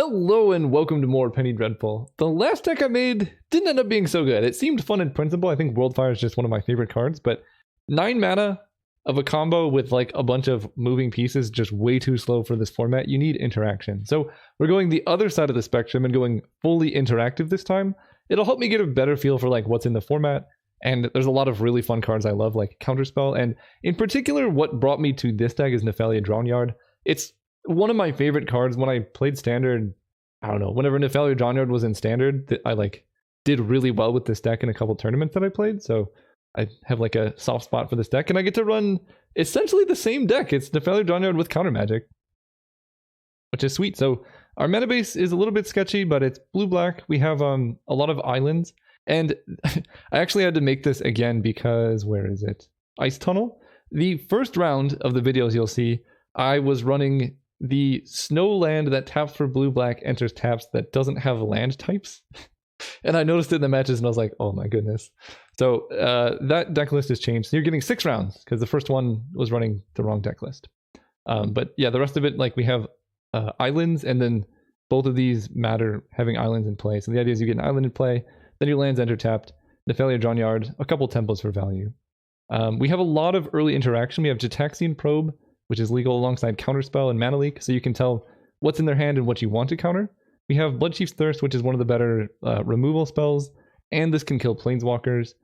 Hello and welcome to more Penny Dreadful. The last deck I made didn't end up being so good. It seemed fun in principle. I think Worldfire is just one of my favorite cards, but 9 mana of a combo with like a bunch of moving pieces just way too slow for this format. You need interaction. So we're going the other side of the spectrum and going fully interactive this time. It'll help me get a better feel for like what's in the format. And there's a lot of really fun cards I love, like Counterspell. And in particular, what brought me to this deck is Drownyard. It's one of my favorite cards. When I played Standard, I don't know, whenever Drownyard was in Standard, I like did really well with this deck in a couple tournaments that I played. So I have like a soft spot for this deck, and I get to run essentially the same deck. It's Drownyard with Counter Magic, which is sweet. So our mana base is a little bit sketchy, but it's blue-black. We have a lot of islands. And I actually had to make this again because, where is it? Ice Tunnel. The first round of the videos you'll see, I was running the snow land that taps for blue-black, enters taps that doesn't have land types. And I noticed it in the matches and I was like, oh my goodness. So that deck list has changed. So you're getting 6 rounds because the first one was running the wrong deck list. But yeah, the rest of it, like we have islands, and then both of these matter having islands in play. So the idea is you get an island in play, then your lands enter tapped, Drownyard, a couple tempos for value. We have a lot of early interaction. We have Gitaxian Probe, which is legal alongside Counterspell and Mana Leak, so you can tell what's in their hand and what you want to counter. We have Bloodchief's Thirst, which is one of the better removal spells, and this can kill Planeswalkers,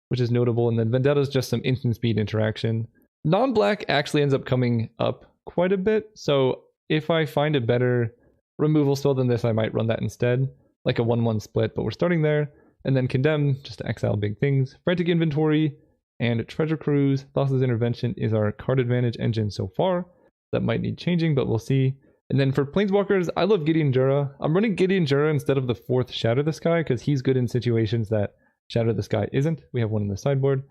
which is notable. And then Vendetta is just some instant speed interaction. Non-black actually ends up coming up quite a bit, so if I find a better removal spell than this, I might run that instead, like a 1-1 split, but we're starting there. And then Condemn, just to exile big things. Frantic Inventory and Treasure Cruise. Thassa's Intervention is our card advantage engine so far. That might need changing, but we'll see. And then for Planeswalkers, I love Gideon Jura. I'm running Gideon Jura instead of the 4th Shatter the Sky because he's good in situations that Shatter the Sky isn't. We have one in the sideboard.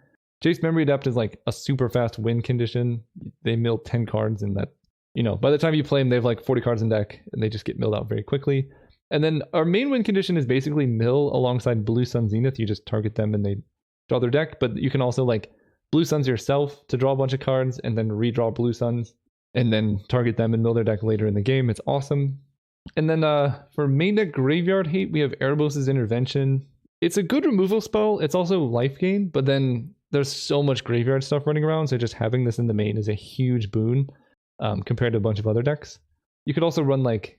Jace Memory Adept is like a super fast win condition. They mill 10 cards, and that, you know, by the time you play them, they have like 40 cards in deck, and they just get milled out very quickly. And then our main win condition is basically mill alongside Blue Sun Zenith. You just target them and they draw their deck, but you can also like Blue Suns yourself to draw a bunch of cards and then redraw Blue Suns and then target them and mill their deck later in the game. It's awesome. And then for main deck Graveyard Hate, we have Erebos' Intervention. It's a good removal spell. It's also life gain, but then there's so much graveyard stuff running around, so just having this in the main is a huge boon compared to a bunch of other decks. You could also run like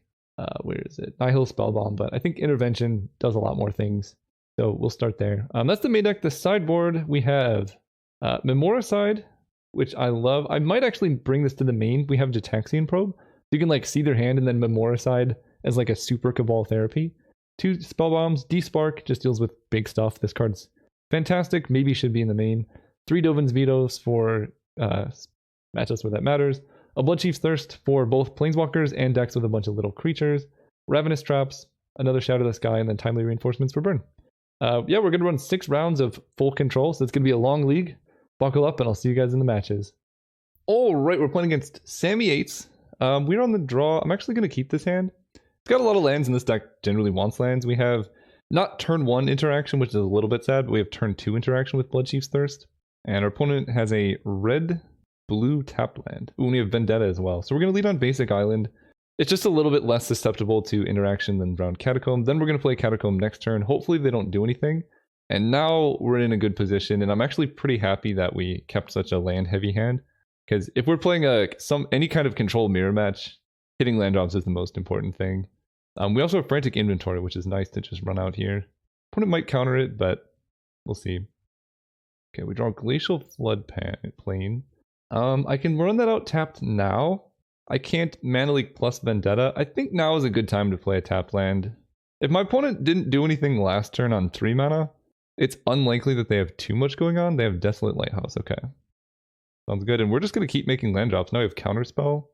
where is it? Nihil Spellbomb, but I think Intervention does a lot more things. So we'll start there. That's the main deck. The sideboard, we have Memoricide, which I love. I might actually bring this to the main. We have Gitaxian Probe. You can like see their hand and then Memoricide as like a super Cabal therapy. 2 Spellbombs. D-Spark just deals with big stuff. This card's fantastic. Maybe should be in the main. 3 Dovin's Vetoes for matchups where that matters. A Bloodchief's Thirst for both Planeswalkers and decks with a bunch of little creatures. Ravenous Traps, another Shadow the Sky, and then Timely Reinforcements for burn. Yeah, we're going to run 6 rounds of full control, so it's going to be a long league. Buckle up, and I'll see you guys in the matches. All right, we're playing against Sammy Yates. We're on the draw. I'm actually going to keep this hand. It's got a lot of lands, and this deck generally wants lands. We have not turn 1 interaction, which is a little bit sad, but we have turn 2 interaction with Bloodchief's Thirst. And our opponent has a red-blue tap land. Ooh, and we have Vendetta as well. So we're going to lead on Basic Island. It's just a little bit less susceptible to interaction than Drowned Catacomb. Then we're going to play Catacomb next turn. Hopefully they don't do anything. And now we're in a good position, and I'm actually pretty happy that we kept such a land-heavy hand. Because if we're playing any kind of control mirror match, hitting land drops is the most important thing. We also have Frantic Inventory, which is nice to just run out here. Opponent might counter it, but we'll see. Okay, we draw Glacial Flood Plain. I can run that out tapped now. I can't Mana Leak plus Vendetta. I think now is a good time to play a tapped land. If my opponent didn't do anything last turn on 3 mana, it's unlikely that they have too much going on. They have Desolate Lighthouse. Okay. Sounds good. And we're just going to keep making land drops. Now we have Counterspell.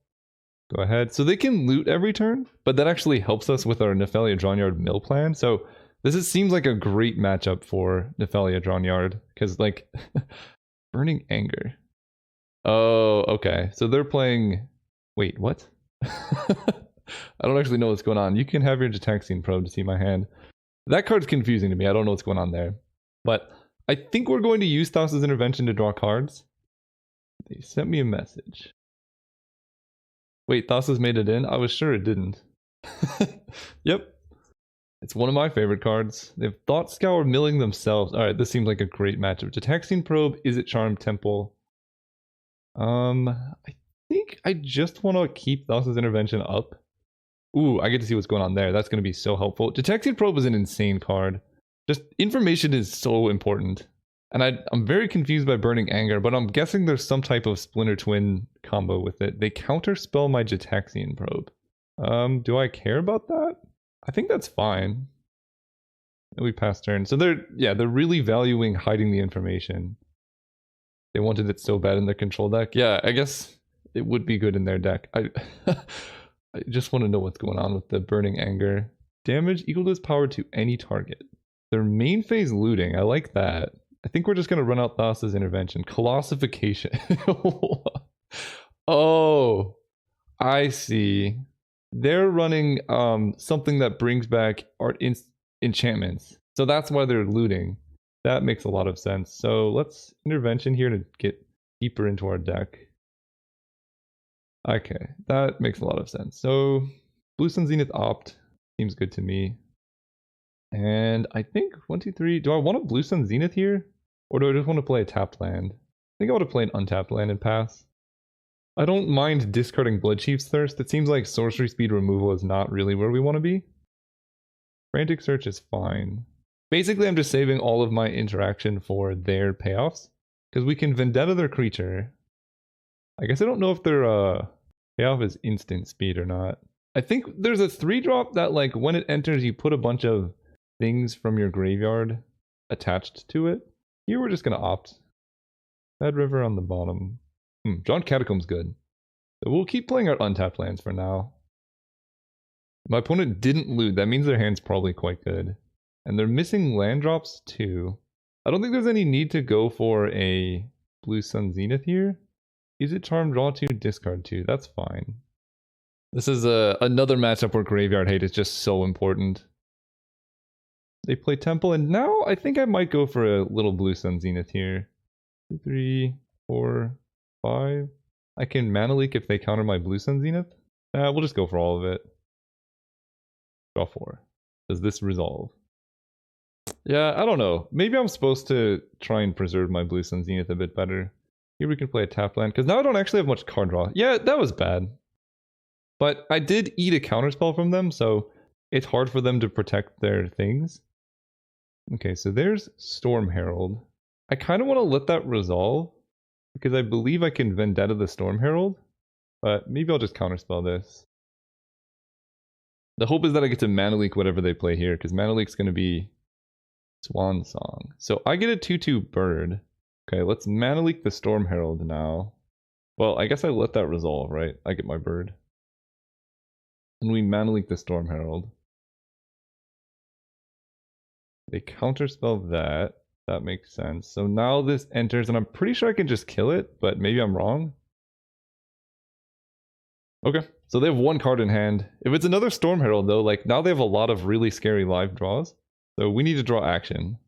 Go ahead. So they can loot every turn, but that actually helps us with our Drownyard mill plan. So this seems like a great matchup for Drownyard because, like, Burning Anger. Oh, okay. So they're playing... Wait, what? I don't actually know what's going on. You can have your Gitaxian Probe to see my hand. That card's confusing to me. I don't know what's going on there. But I think we're going to use Thassa's Intervention to draw cards. They sent me a message. Wait, Thassa's made it in? I was sure it didn't. Yep. It's one of my favorite cards. They have Thought Scour milling themselves. Alright, this seems like a great matchup. Detecting Probe, is it Charm Temple? I think I just want to keep Thassa's Intervention up. Ooh, I get to see what's going on there. That's going to be so helpful. Detecting Probe is an insane card. Just information is so important. And I'm very confused by Burning Anger, but I'm guessing there's some type of Splinter Twin combo with it. They counterspell my Gitaxian Probe. Do I care about that? I think that's fine. And we pass turn. So they're really valuing hiding the information. They wanted it so bad in their control deck. Yeah, I guess it would be good in their deck. I just want to know what's going on with the Burning Anger. Damage equal to its power to any target. Their main phase looting. I like that. I think we're just going to run out Thassa's Intervention. Colossification. Oh, I see. They're running something that brings back art enchantments. So that's why they're looting. That makes a lot of sense. So let's Intervention here to get deeper into our deck. Okay, that makes a lot of sense. So Blue Sun Zenith opt seems good to me. And I think 1, 2, 3. Do I want a Blue Sun Zenith here? Or do I just want to play a tapped land? I think I want to play an untapped land and pass. I don't mind discarding Bloodchief's Thirst. It seems like sorcery speed removal is not really where we want to be. Frantic Search is fine. Basically, I'm just saving all of my interaction for their payoffs. Because we can Vendetta their creature. I guess I don't know if their payoff is instant speed or not. I think there's a 3-drop that, like, when it enters, you put a bunch of things from your graveyard attached to it. Here we're just going to opt. Bad River on the bottom. Drawn Catacomb's good. So we'll keep playing our untapped lands for now. My opponent didn't loot. That means their hand's probably quite good. And they're missing land drops too. I don't think there's any need to go for a Blue Sun Zenith here. Use it Charm, draw 2, discard 2. That's fine. This is another matchup where Graveyard Hate is just so important. They play Temple, and now I think I might go for a little Blue Sun Zenith here. 2, 3, 4, 5. I can Mana Leak if they counter my Blue Sun Zenith. We'll just go for all of it. Draw 4. Does this resolve? Yeah, I don't know. Maybe I'm supposed to try and preserve my Blue Sun Zenith a bit better. Here we can play a tap land, because now I don't actually have much card draw. Yeah, that was bad. But I did eat a counterspell from them, so it's hard for them to protect their things. Okay, so there's Storm Herald. I kind of want to let that resolve, because I believe I can Vendetta the Storm Herald, but maybe I'll just counterspell this. The hope is that I get to Mana Leak whatever they play here, because Mana Leak's going to be Swan Song. So I get a 2/2 bird. Okay, let's Mana Leak the Storm Herald now. Well, I guess I let that resolve, right? I get my bird. And we Mana Leak the Storm Herald. They counterspell that. That makes sense. So now this enters, and I'm pretty sure I can just kill it, but maybe I'm wrong. Okay, so they have one card in hand. If it's another Storm Herald though, like now they have a lot of really scary live draws. So we need to draw action.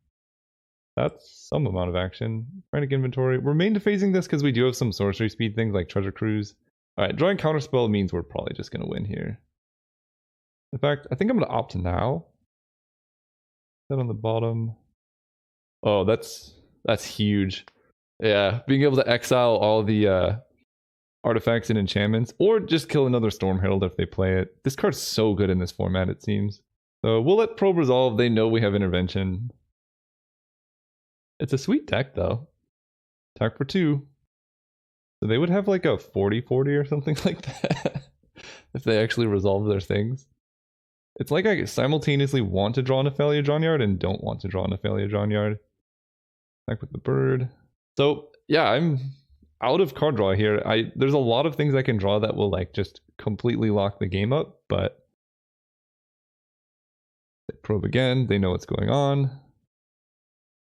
That's some amount of action. Frantic Inventory. We're main phasing this because we do have some sorcery speed things like Treasure Cruise. Alright, drawing Counterspell means we're probably just going to win here. In fact, I think I'm going to opt now. That on the bottom. Oh, that's huge. Yeah, being able to exile all the artifacts and enchantments, or just kill another Storm Herald if they play it. This card's so good in this format, it seems. So we'll let Probe resolve. They know we have intervention. It's a sweet deck, though. Attack for 2. So they would have like a 40-40 or something like that if they actually resolve their things. It's like I simultaneously want to draw an Nephalia Drownyard and don't want to draw an Nephalia Drownyard. Attack with the bird. So yeah, I'm out of card draw here. There's a lot of things I can draw that will like just completely lock the game up, but they probe again. They know what's going on.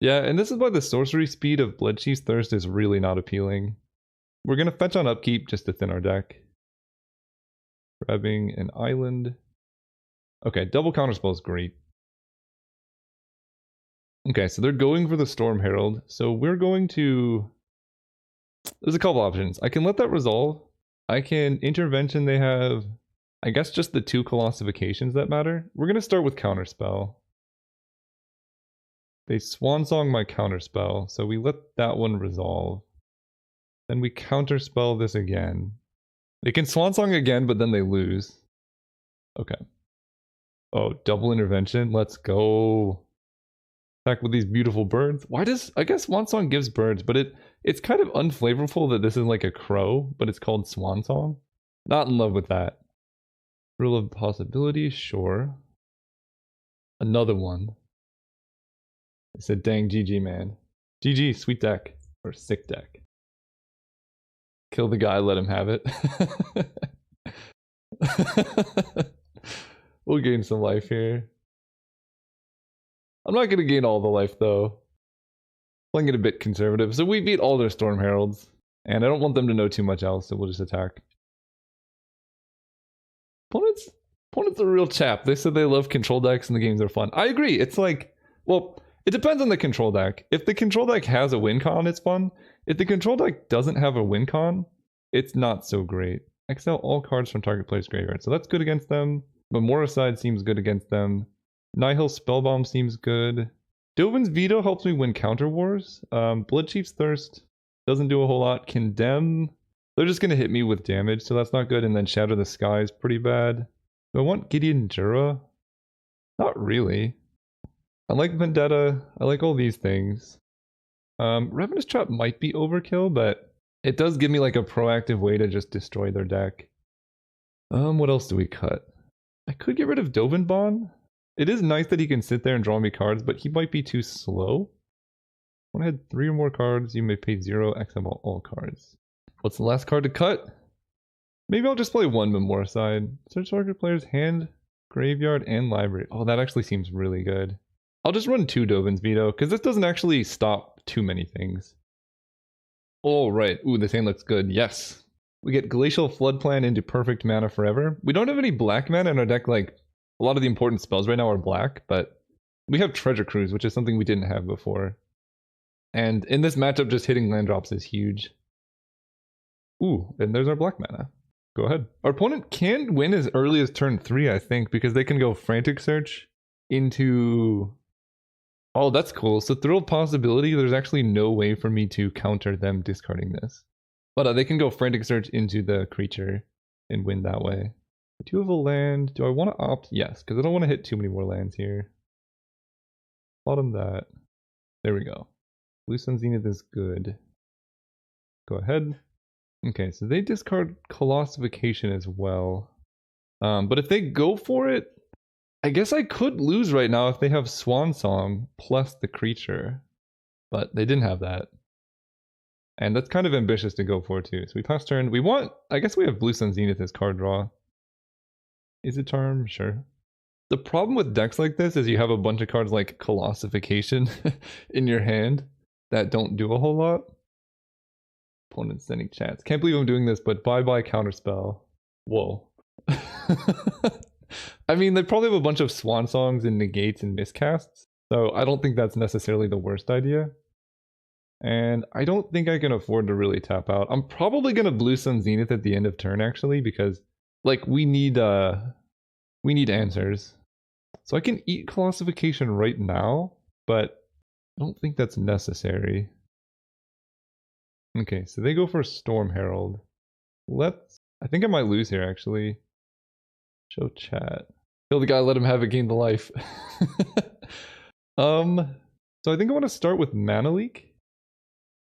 Yeah, and this is why the sorcery speed of Bloodchief's Thirst is really not appealing. We're going to fetch on upkeep just to thin our deck. Grabbing an island. Okay, double counterspell is great. Okay, so they're going for the Storm Herald. So we're going to... There's a couple options. I can let that resolve. I can intervention. They have I guess just the 2 Colossifications that matter. We're going to start with Counterspell. They Swansong my Counterspell, so we let that one resolve. Then we Counterspell this again. They can Swansong again, but then they lose. Okay. Oh, double intervention. Let's go. Back with these beautiful birds. Why does... I guess Swansong gives birds, but it's kind of unflavorful that this is like a crow, but it's called Swansong. Not in love with that. Rule of possibility, sure. Another one. It's a dang GG, man. GG, sweet deck. Or sick deck. Kill the guy, let him have it. We'll gain some life here. I'm not going to gain all the life, though. Playing it a bit conservative. So we beat all their Storm Heralds. And I don't want them to know too much else, so we'll just attack. Opponent's a real chap. They said they love control decks and the games are fun. I agree. It's like, well, it depends on the control deck. If the control deck has a win con, it's fun. If the control deck doesn't have a win con, it's not so great. Exile all cards from target player's graveyard. So that's good against them. Memoricide seems good against them. Nihil Spellbomb seems good. Dovin's Veto helps me win Counter Wars. Bloodchief's Thirst doesn't do a whole lot. Condemn, they're just going to hit me with damage, so that's not good. And then Shatter the Sky is pretty bad. Do I want Gideon Jura? Not really. I like Vendetta. I like all these things. Revenant's Trap might be overkill, but it does give me like a proactive way to just destroy their deck. What else do we cut? I could get rid of Dovinbon. It is nice that he can sit there and draw me cards, but he might be too slow. When I had 3 or more cards, you may pay 0, exile all cards. What's the last card to cut? Maybe I'll just play 1 Memoricide. Search target player's hand, graveyard, and library. Oh, that actually seems really good. I'll just run 2 Dovin's Veto, because this doesn't actually stop too many things. Oh, right. Ooh, this hand looks good. Yes. We get Glacial Flood Plan into perfect mana forever. We don't have any black mana in our deck. Like, a lot of the important spells right now are black, but we have Treasure Cruise, which is something we didn't have before. And in this matchup, just hitting land drops is huge. Ooh, and there's our black mana. Go ahead. Our opponent can win as early as turn 3, I think, because they can go Frantic Search into... Oh, that's cool. So Thrill of Possibility, there's actually no way for me to counter them discarding this. But they can go Frantic Search into the creature and win that way. I do have a land. Do I want to opt? Yes, because I don't want to hit too many more lands here. Bottom that. There we go. Blue Sun Zenith is good. Go ahead. Okay, so they discard Colossification as well. But if they go for it, I guess I could lose right now if they have Swansong plus the creature. But they didn't have that. And that's kind of ambitious to go for too. So we pass turn. We want... I guess we have Blue Sun Zenith as card draw. Is it charm? Sure. The problem with decks like this is you have a bunch of cards like Colossification in your hand that don't do a whole lot. Opponent sending chats. Can't believe I'm doing this, but bye-bye Counterspell. Whoa. I mean, they probably have a bunch of Swan Songs and Negates and Miscasts, so I don't think that's necessarily the worst idea. And I don't think I can afford to really tap out. I'm probably going to Blue Sun Zenith at the end of turn, actually, because, like, we need answers. So I can eat Colossification right now, but I don't think that's necessary. Okay, so they go for Storm Herald. I think I might lose here, actually. Show chat. Kill the guy, let him have it, gain the life. So I think I want to start with Mana Leak.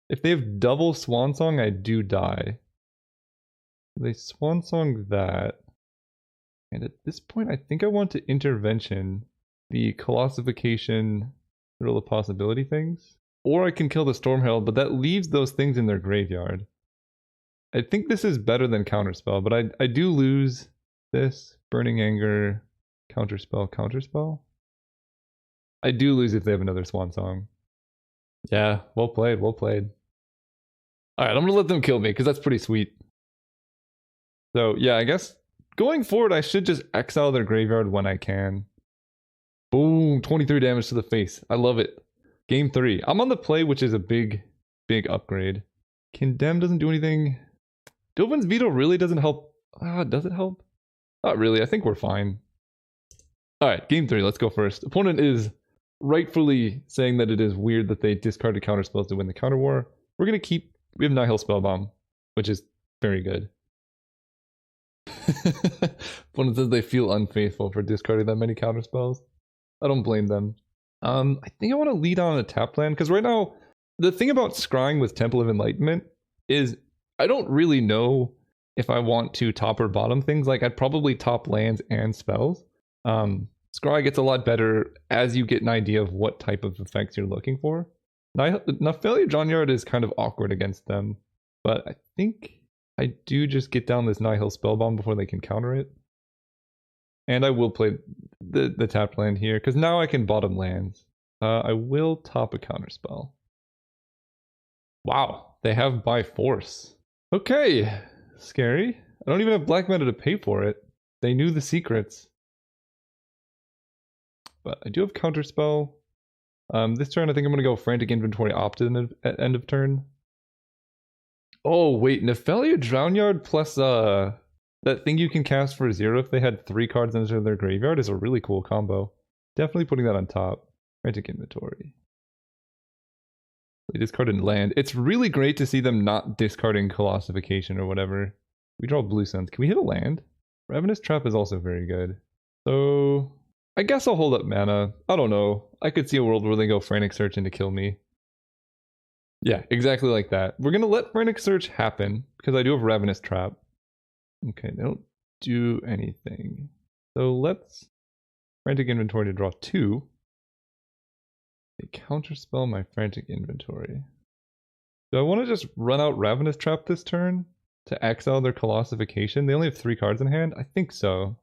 If they have double Swansong, I do die. They Swansong that. And at this point, I think I want to Intervention the Colossification, Thrill of Possibility things. Or I can kill the Storm Herald, but that leaves those things in their graveyard. I think this is better than Counterspell, but I do lose this. Burning Anger, Counterspell. I do lose if they have another Swansong. Yeah, well played, well played. Alright, I'm gonna let them kill me, because that's pretty sweet. So, yeah, I guess going forward, I should just exile their graveyard when I can. Boom, 23 damage to the face. I love it. Game 3. I'm on the play, which is a big upgrade. Condemn doesn't do anything. Dovin's Veto really doesn't help. Does it help? Not really. I think we're fine. All right, game 3. Let's go first. Opponent is rightfully saying that it is weird that they discarded counter spells to win the counter war. We're gonna keep. We have Nihil Spellbomb, which is very good. Opponent says they feel unfaithful for discarding that many counter spells. I don't blame them. I think I want to lead on a tap plan because right now the thing about scrying with Temple of Enlightenment is I don't really know if I want to top or bottom things. Like I'd probably top lands and spells. Scry gets a lot better as you get an idea of what type of effects you're looking for. Nephalia Drownyard is kind of awkward against them, but I think I do just get down this Nihil Spellbomb before they can counter it. And I will play the tapped land here, because now I can bottom lands. I will top a counterspell. Wow, they have by force. Okay, scary. I don't even have black mana to pay for it. They knew the secrets. But I do have counterspell. This turn I think I'm going to go Frantic Inventory Opt at end of turn. Oh wait, Nephalia Drownyard plus that thing you can cast for 0 if they had 3 cards into their graveyard is a really cool combo. Definitely putting that on top. Frantic Inventory. They discarded land. It's really great to see them not discarding Colossification or whatever. We draw Blue Suns. Can we hit a land? Ravenous Trap is also very good. So I guess I'll hold up mana. I don't know. I could see a world where they go Frantic Search in to kill me. Yeah, exactly like that. We're going to let Frantic Search happen because I do have Ravenous Trap. Okay, they don't do anything. So let's Frantic Inventory to draw 2. They counterspell my Frantic Inventory. Do I want to just run out Ravenous Trap this turn to exile their Colossification? They only have 3 cards in hand? I think so.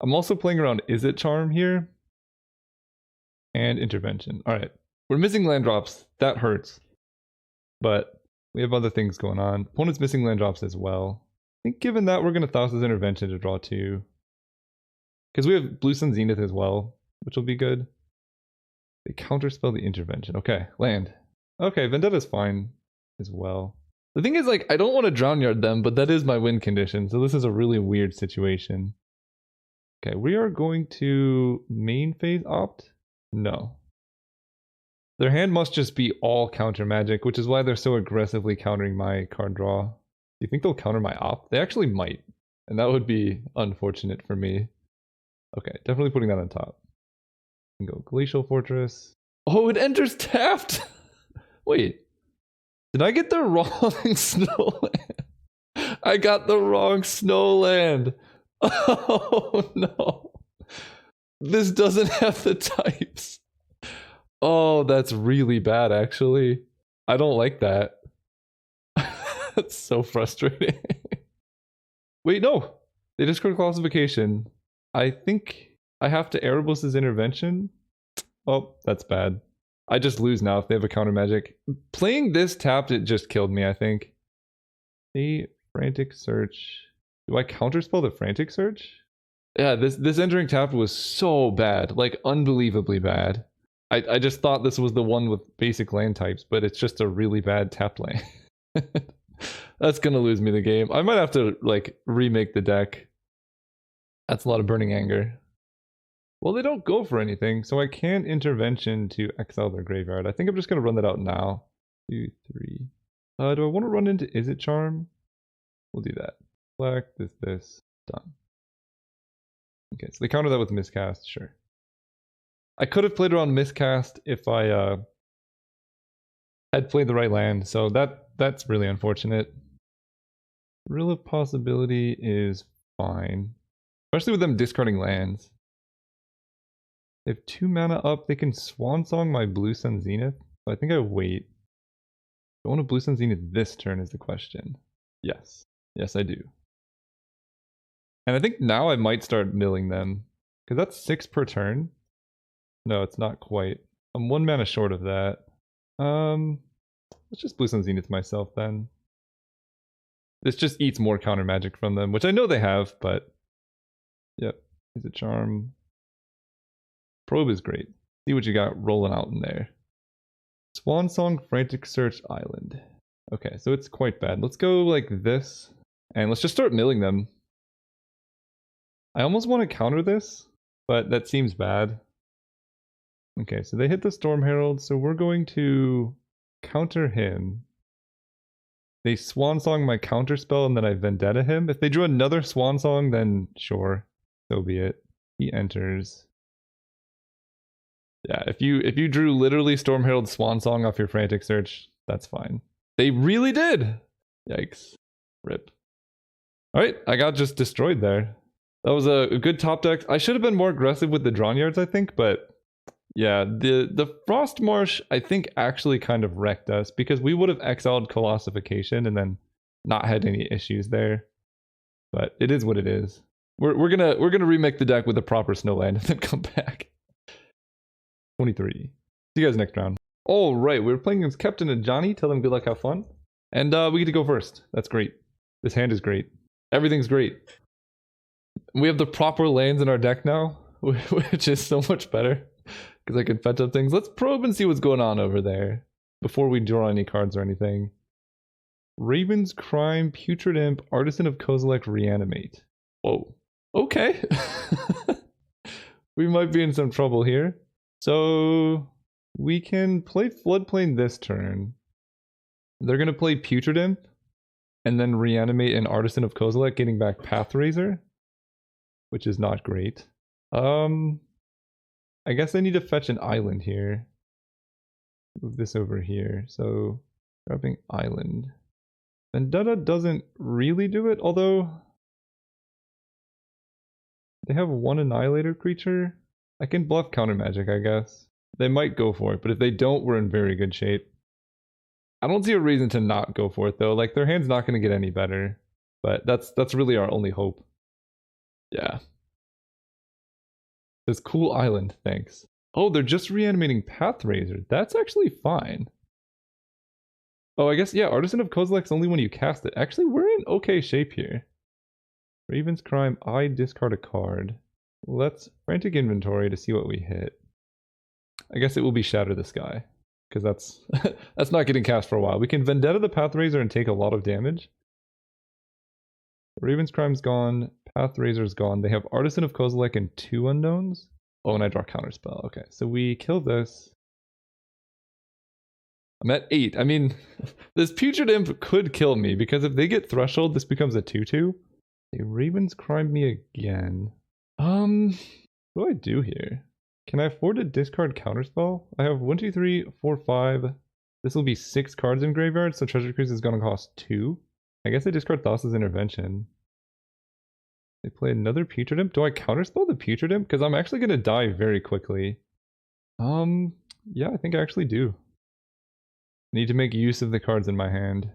I'm also playing around Is It Charm here. And Intervention. Alright. We're missing land drops. That hurts. But we have other things going on. Opponent's missing land drops as well. I think given that, we're going to Thassa's Intervention to draw 2. Because we have Blue Sun Zenith as well, which will be good. They counterspell the Intervention. Okay, land. Okay, Vendetta's fine as well. The thing is, like, I don't want to Drownyard them, but that is my win condition, so this is a really weird situation. Okay, we are going to main phase opt? No. Their hand must just be all counter magic, which is why they're so aggressively countering my card draw. Do you think they'll counter my opt? They actually might, and that would be unfortunate for me. Okay, definitely putting that on top. Go Glacial Fortress. Oh, it enters tapped! Wait. Did I get the wrong snowland? I got the wrong snowland. Oh no. This doesn't have the types. Oh, that's really bad actually. I don't like that. That's so frustrating. Wait, no. They discard Colossification. I think I have to Erebos' Intervention. Oh, that's bad. I just lose now if they have a counter magic. Playing this tapped, it just killed me, I think. A Frantic Search. Do I counterspell the Frantic Search? Yeah, this entering tapped was so bad. Like, unbelievably bad. I just thought this was the one with basic land types, but it's just a really bad tapped land. That's gonna lose me the game. I might have to, like, remake the deck. That's a lot of Burning Anger. Well, they don't go for anything, so I can Intervention to exile their graveyard. I think I'm just going to run that out now. 2, 3. Do I want to run into Is It Charm? We'll do that. Black, this. Done. Okay, so they counter that with Miscast, sure. I could have played around Miscast if I had played the right land, so that's really unfortunate. Reel of Possibility is fine. Especially with them discarding lands. They have 2 mana up. They can Swansong my Blue Sun Zenith. So I think I wait. Do I want to Blue Sun Zenith this turn is the question. Yes. Yes, I do. And I think now I might start milling them. Because that's 6 per turn. No, it's not quite. I'm 1 mana short of that. Let's just Blue Sun Zenith myself then. This just eats more counter magic from them, which I know they have, but... Yep. Is it Charm? Probe is great. See what you got rolling out in there. Swansong, Frantic Search, Island. Okay, so it's quite bad. Let's go like this, and let's just start milling them. I almost want to counter this, but that seems bad. Okay, so they hit the Storm Herald, so we're going to counter him. They Swan Song my counter spell, and then I Vendetta him. If they drew another Swan Song, then sure, so be it. He enters. Yeah, if you drew literally Storm Herald Swan Song off your Frantic Search, that's fine. They really did! Yikes. Rip. Alright, I got just destroyed there. That was a good top deck. I should have been more aggressive with the Drownyards, I think, but yeah, the Frost Marsh, I think, actually kind of wrecked us because we would have exiled Colossification and then not had any issues there. But it is what it is. We're gonna remake the deck with a proper Snowland and then come back. 23. See you guys next round. All right, we're playing against Captain and Johnny. Tell them good luck, have fun, and we get to go first. That's great. This hand is great. Everything's great. We have the proper lands in our deck now, which is so much better because I can fetch up things. Let's probe and see what's going on over there before we draw any cards or anything. Raven's Crime, Putrid Imp, Artisan of Kozilek, Reanimate. Whoa. Okay. We might be in some trouble here. So we can play Floodplain this turn. They're going to play Putrid Imp and then Reanimate an Artisan of Kozilek, getting back Pathrazor, which is not great. I guess I need to fetch an island here. Move this over here. So grabbing island. Vendetta doesn't really do it, although they have one Annihilator creature. I can bluff counter magic, I guess. They might go for it, but if they don't, we're in very good shape. I don't see a reason to not go for it though. Like, their hand's not going to get any better, but that's really our only hope. Yeah. This cool island, thanks. Oh, they're just reanimating Pathrazor. That's actually fine. Oh, I guess, yeah, Artisan of Kozilek's only when you cast it. Actually, we're in okay shape here. Raven's Crime, I discard a card. Let's Frantic Inventory to see what we hit. I guess it will be Shatter the Sky, because that's that's not getting cast for a while. We can Vendetta the Pathrazor and take a lot of damage. Raven's Crime's gone, Pathrazor's gone. They have Artisan of Kozilek and 2 unknowns. Oh, and I draw Counterspell. Okay, so we kill this. I'm at 8. I mean, this Putrid Imp could kill me, because if they get Threshold, this becomes a 2-2. They Raven's Crime me again. What do I do here? Can I afford to discard Counterspell? I have 1, 2, 3, 4, 5. This will be 6 cards in graveyard, so Treasure Cruise is going to cost 2. I guess I discard Thassa's Intervention. They play another Putrid Imp. Do I Counterspell the Putrid Imp? Because I'm actually going to die very quickly. Yeah, I think I actually do. I need to make use of the cards in my hand.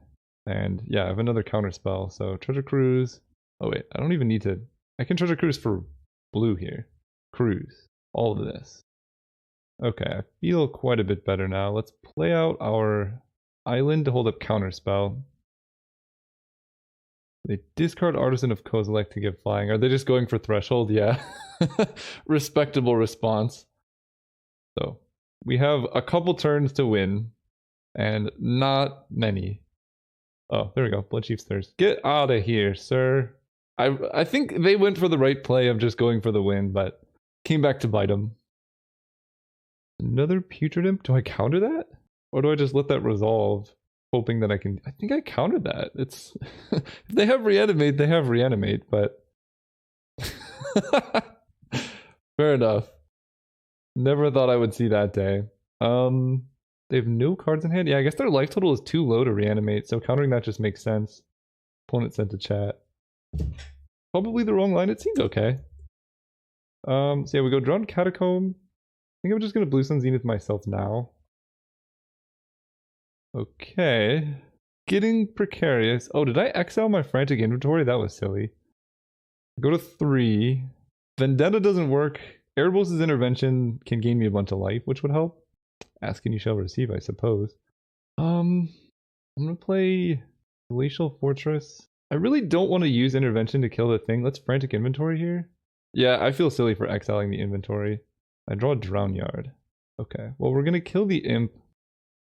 And yeah, I have another Counterspell. So Treasure Cruise. Oh wait, I don't even need to... I can Treasure Cruise for blue here. Cruise. All of this. Okay, I feel quite a bit better now. Let's play out our island to hold up Counterspell. They discard Artisan of Kozilek to give flying. Are they just going for Threshold? Yeah. Respectable response. So, we have a couple turns to win. And not many. Oh, there we go. Bloodchief's Thirst. Get out of here, sir. I think they went for the right play of just going for the win, but came back to bite them. Another Putrid Imp? Do I counter that? Or do I just let that resolve, hoping that I can... I think I countered that. It's... if they have Reanimate, they have Reanimate, but... Fair enough. Never thought I would see that day. They have no cards in hand? Yeah, I guess their life total is too low to Reanimate, so countering that just makes sense. Opponent sent to chat. Probably the wrong line. It seems okay. So yeah, we go Drowned Catacomb. I think I'm just going to Blue Sun Zenith myself now. Okay. Getting precarious. Oh, did I exile my Frantic Inventory? That was silly. Go to 3. Vendetta doesn't work. Erebos' Intervention can gain me a bunch of life, which would help. Ask and you shall receive, I suppose. I'm gonna play Glacial Fortress. I really don't want to use Intervention to kill the thing. Let's Frantic Inventory here. Yeah, I feel silly for exiling the inventory. I draw a Drownyard. Okay, well we're gonna kill the Imp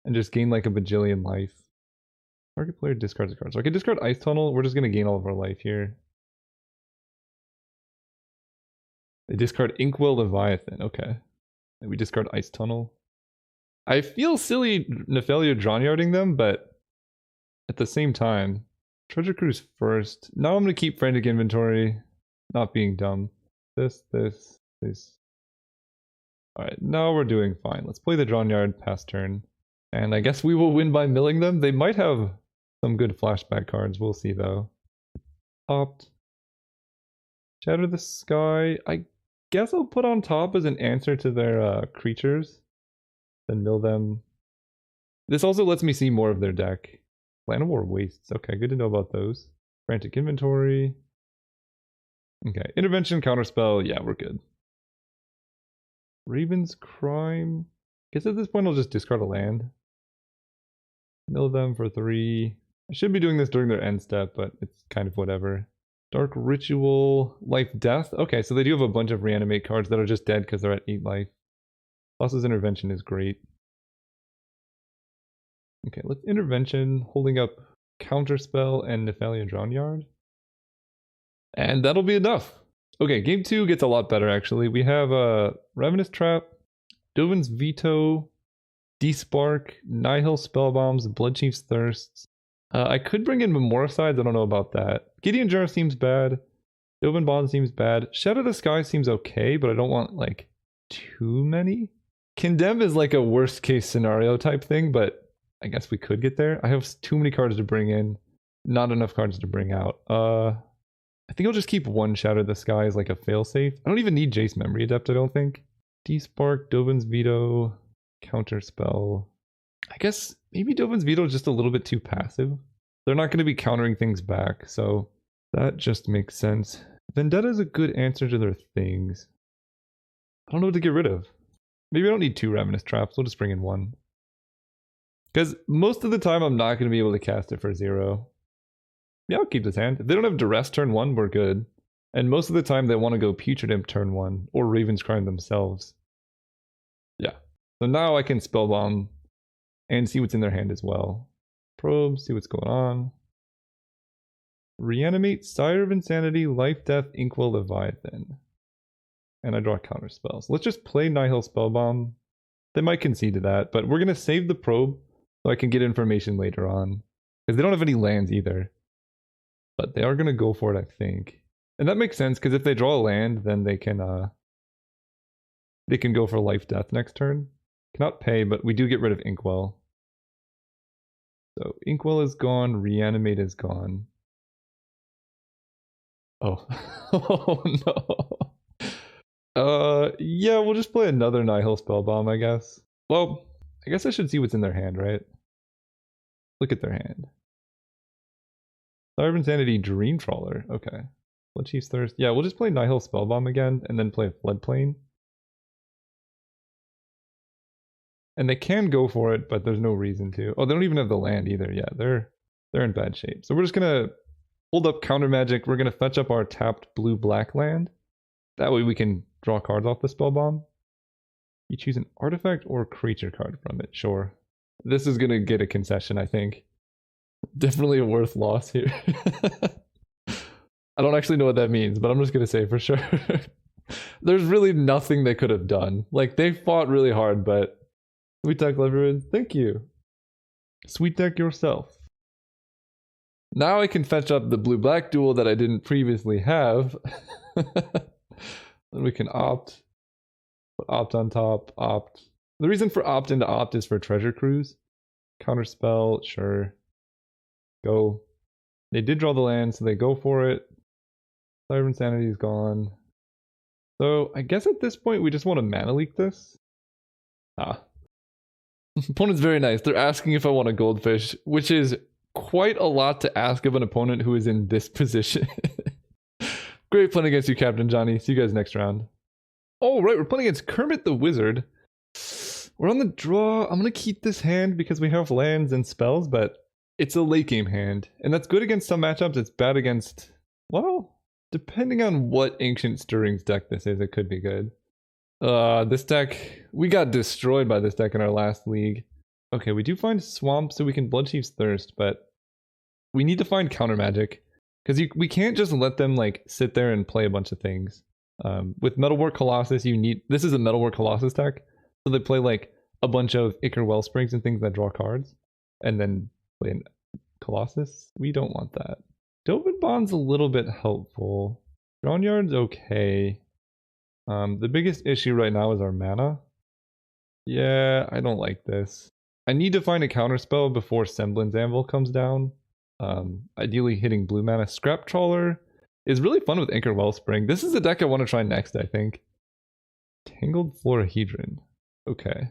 and just gain like a bajillion life. Target player discards a card. So I can discard Ice Tunnel. We're just gonna gain all of our life here. They discard Inkwell Leviathan. Okay. And we discard Ice Tunnel. I feel silly Nephalia Drownyarding them, but at the same time, Treasure Cruise first. Now I'm going to keep Frantic Inventory. Not being dumb. This. Alright, now we're doing fine. Let's play the Drownyard past turn. And I guess we will win by milling them. They might have some good flashback cards. We'll see though. Opt. Shatter the Sky. I guess I'll put on top as an answer to their creatures. Then mill them. This also lets me see more of their deck. Llanowar Wastes. Okay, good to know about those. Frantic Inventory. Okay, Intervention, Counterspell. Yeah, we're good. Raven's Crime. Guess at this point I'll just discard a land. Mill them for 3. I should be doing this during their end step, but it's kind of whatever. Dark Ritual, Life Death. Okay, so they do have a bunch of reanimate cards that are just dead because they're at 8 life. Colossus Intervention is great. Okay, let's Intervention, holding up Counterspell and Nephalia Drownyard. And that'll be enough. Okay, game 2 gets a lot better actually. We have Ravenous Trap, Dovin's Veto, Despark, Nihil Spellbombs, Bloodchief's Thirsts. I could bring in Memoricides, I don't know about that. Gideon Jar seems bad. Dovin Bond seems bad. Shadow the Sky seems okay, but I don't want like too many. Condemn is like a worst case scenario type thing, but I guess we could get there. I have too many cards to bring in, not enough cards to bring out. I think I'll just keep one Shatter the Sky as like a failsafe. I don't even need Jace Memory Adept, I don't think. Despark, Dovin's Veto, Counterspell. I guess maybe Dovin's Veto is just a little bit too passive. They're not going to be countering things back, so that just makes sense. Vendetta is a good answer to their things. I don't know what to get rid of. Maybe I don't need 2 Ravenous Traps, we'll just bring in 1. Because most of the time I'm not going to be able to cast it for 0. Yeah, I'll keep this hand. If they don't have Duress turn 1, we're good. And most of the time they want to go Putrid Imp turn 1, or Raven's Crime themselves. Yeah. So now I can Spellbomb and see what's in their hand as well. Probe, see what's going on. Reanimate, Sire of Insanity, Life Death, Inkwell Leviathan. And I draw counter spells. Let's just play Nihil Spellbomb. They might concede to that, but we're going to save the probe so I can get information later on. Because they don't have any lands either. But they are going to go for it, I think. And that makes sense, because if they draw a land, then they can go for Life Death next turn. Cannot pay, but we do get rid of Inkwell. So Inkwell is gone, Reanimate is gone. Oh. Oh no. Yeah, we'll just play another Nihil Spellbomb, I guess. Well, I guess I should see what's in their hand, right? Look at their hand. Sire of Insanity, Dream Trawler. Okay. Bloodchief's Thirst. Yeah, we'll just play Nihil Spellbomb again, and then play Floodplain. And they can go for it, but there's no reason to. Oh, they don't even have the land either. Yeah, they're in bad shape. So we're just gonna hold up Counter Magic. We're gonna fetch up our tapped blue-black land. That way we can draw cards off the Spellbomb. You choose an artifact or creature card from it. Sure. This is gonna get a concession, I think. Definitely a worth loss here. I don't actually know what that means, but I'm just gonna say for sure. There's really nothing they could have done. Like, they fought really hard, but Sweet Deck Leverage, thank you. Sweet Deck yourself. Now I can fetch up the blue-black duel that I didn't previously have. Then we can opt. Put opt on top, opt. The reason for opt into opt is for Treasure Cruise. Counterspell, sure. Go. They did draw the land, so they go for it. Sire of Insanity is gone. So I guess at this point we just want to mana leak this. Ah. Opponent's very nice. They're asking if I want a goldfish, which is quite a lot to ask of an opponent who is in this position. Great playing against you, Captain Johnny. See you guys next round. Oh, right, we're playing against Kermit the Wizard. We're on the draw. I'm going to keep this hand because we have lands and spells, but it's a late game hand. And that's good against some matchups. It's bad against, well, depending on what Ancient Stirrings deck this is, it could be good. This deck, we got destroyed by this deck in our last league. Okay, we do find Swamp so we can Bloodchief's Thirst, but we need to find Counter Magic. Because we can't just let them like sit there and play a bunch of things. With Metalwork Colossus, you need... This is a Metalwork Colossus deck. So they play like a bunch of Ichor Wellsprings and things that draw cards. And then play an Colossus. We don't want that. Dovin Bond's a little bit helpful. Drownyard's okay. The biggest issue right now is our mana. Yeah, I don't like this. I need to find a counterspell before Semblance Anvil comes down. Ideally hitting blue mana. Scrap Trawler is really fun with Ichor Wellspring. This is the deck I want to try next, I think. Tangled Florahedron. Okay.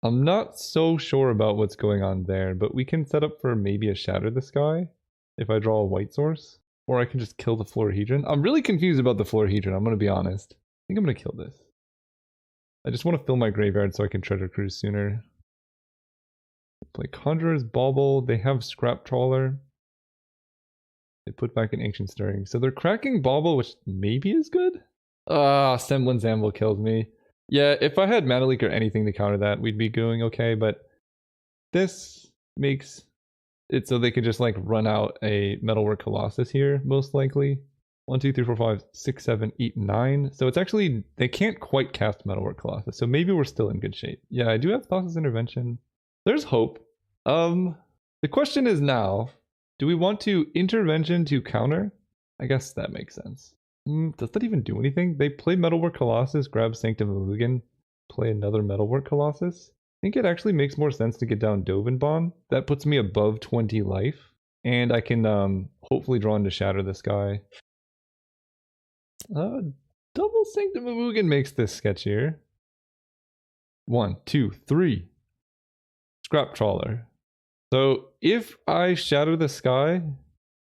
I'm not so sure about what's going on there, but we can set up for maybe a Shatter the Sky if I draw a white source. Or I can just kill the Florahedron. I'm really confused about the Florahedron, I'm going to be honest. I think I'm going to kill this. I just want to fill my graveyard so I can Treasure Cruise sooner. Play Conjurer's Bauble. They have Scrap Trawler. They put back an Ancient Stirring. So they're cracking Bauble, which maybe is good? Semblance Anvil kills me. Yeah, if I had Mana Leak or anything to counter that, we'd be going okay, but this makes it so they could just like run out a Metalwork Colossus here, most likely. 1, 2, 3, 4, 5, 6, 7, 8, 9. So it's actually, they can't quite cast Metalwork Colossus, so maybe we're still in good shape. Yeah, I do have Thassa's Intervention. There's hope. The question is now, do we want to Intervention to counter? I guess that makes sense. Does that even do anything? They play Metalwork Colossus, grab Sanctum of Mugen, play another Metalwork Colossus. I think it actually makes more sense to get down Dovin Bond. That puts me above 20 life. And I can hopefully draw into Shatter the Sky. Double Sanctum of Mugen makes this sketchier. 1, 2, 3. Scrap Trawler. So if I Shatter the Sky,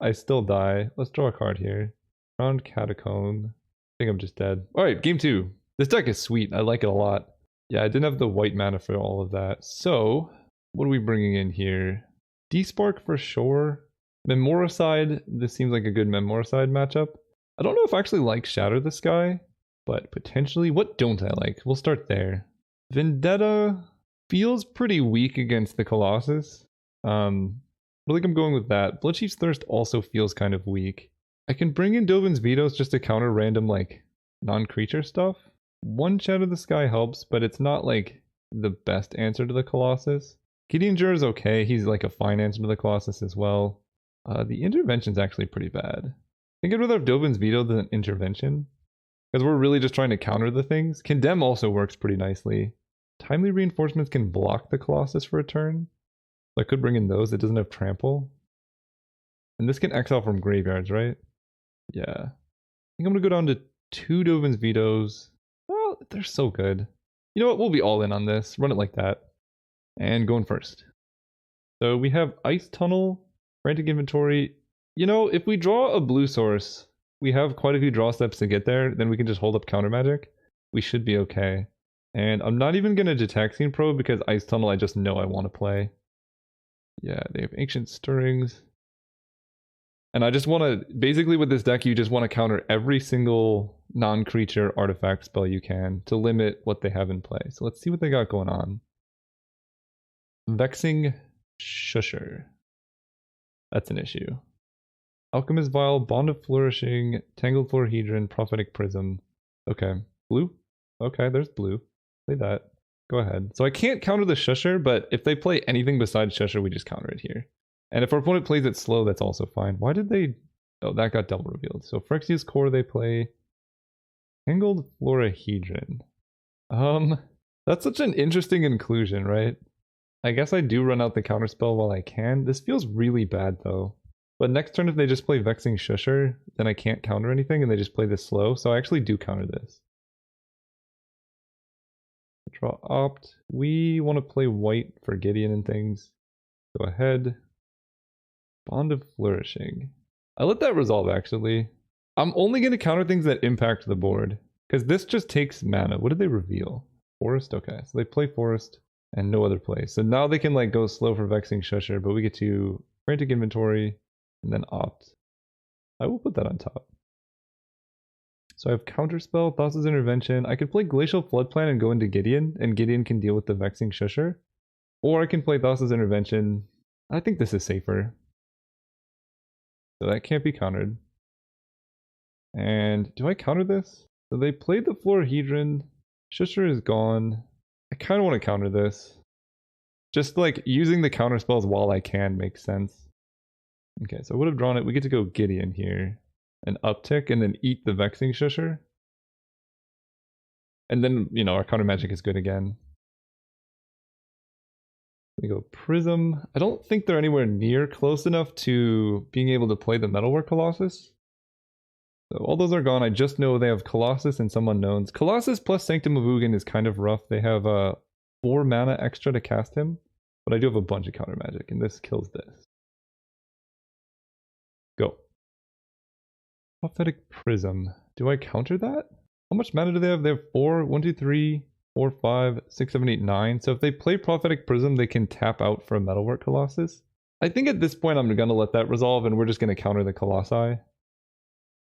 I still die. Let's draw a card here. Round Catacomb. I think I'm just dead. Alright, game 2. This deck is sweet. I like it a lot. Yeah, I didn't have the white mana for all of that. So, what are we bringing in here? Despark for sure. Memoricide. This seems like a good Memoricide matchup. I don't know if I actually like Shatter the Sky, but potentially. What don't I like? We'll start there. Vendetta feels pretty weak against the Colossus. I think I'm going with that. Bloodchief's Thirst also feels kind of weak. I can bring in Dovin's Vetoes just to counter random, like, non-creature stuff. One Shatter the Sky helps, but it's not, like, the best answer to the Colossus. Gideon Jur is okay. He's, like, a fine answer to the Colossus as well. The Intervention's actually pretty bad. I think I'd rather have Dovin's Veto than Intervention, because we're really just trying to counter the things. Condemn also works pretty nicely. Timely Reinforcements can block the Colossus for a turn. So I could bring in those. It doesn't have Trample. And this can exile from graveyards, right? Yeah. I think I'm going to go down to 2 Dovin's Vetoes. Well, they're so good. You know what? We'll be all in on this. Run it like that. And going first. So we have Ice Tunnel, Frantic Inventory. You know, if we draw a blue source, we have quite a few draw steps to get there, then we can just hold up counter magic. We should be okay. And I'm not even going to Gitaxian Probe because Ice Tunnel I just know I want to play. Yeah, they have Ancient Stirrings. And I just want to, basically with this deck, you just want to counter every single non-creature artifact spell you can to limit what they have in play. So let's see what they got going on. Vexing Shusher. That's an issue. Alchemist Vial, Bond of Flourishing, Tangled Florahedron, Prophetic Prism. Okay. Blue? Okay, there's blue. Play that. Go ahead. So I can't counter the Shusher, but if they play anything besides Shusher, we just counter it here. And if our opponent plays it slow, that's also fine. Why did they... Oh, that got double revealed. So Phyrexia's Core they play. Tangled Florahedron. That's such an interesting inclusion, right? I guess I do run out the counterspell while I can. This feels really bad, though. But next turn, if they just play Vexing Shusher, then I can't counter anything, and they just play this slow. So I actually do counter this. Draw Opt. We want to play white for Gideon and things. Go ahead. Bond of Flourishing. I let that resolve, actually. I'm only going to counter things that impact the board. Because this just takes mana. What did they reveal? Forest? Okay, so they play Forest and no other play. So now they can like go slow for Vexing Shusher, but we get to Frantic Inventory and then Opt. I will put that on top. So I have Counterspell, Thassa's Intervention. I could play Glacial Floodplain and go into Gideon, and Gideon can deal with the Vexing Shusher. Or I can play Thassa's Intervention. I think this is safer. So that can't be countered. And do I counter this? So they played the Florahedron. Shusher is gone. I kind of want to counter this. Just like using the counter spells while I can makes sense. Okay, so I would have drawn it. We get to go Gideon here. An uptick and then eat the Vexing Shusher. And then, you know, our counter magic is good again. We go Prism. I don't think they're anywhere near close enough to being able to play the Metalwork Colossus. So all those are gone. I just know they have Colossus and some unknowns. Colossus plus Sanctum of Ugin is kind of rough. They have 4 mana extra to cast him. But I do have a bunch of counter magic, and this kills this. Go. Prophetic Prism. Do I counter that? How much mana do they have? They have 4, 1, 2, 3, 4, 5, 6, 7, 8, 9. So if they play Prophetic Prism, they can tap out for a Metalwork Colossus. I think at this point I'm going to let that resolve, and we're just going to counter the Colossi.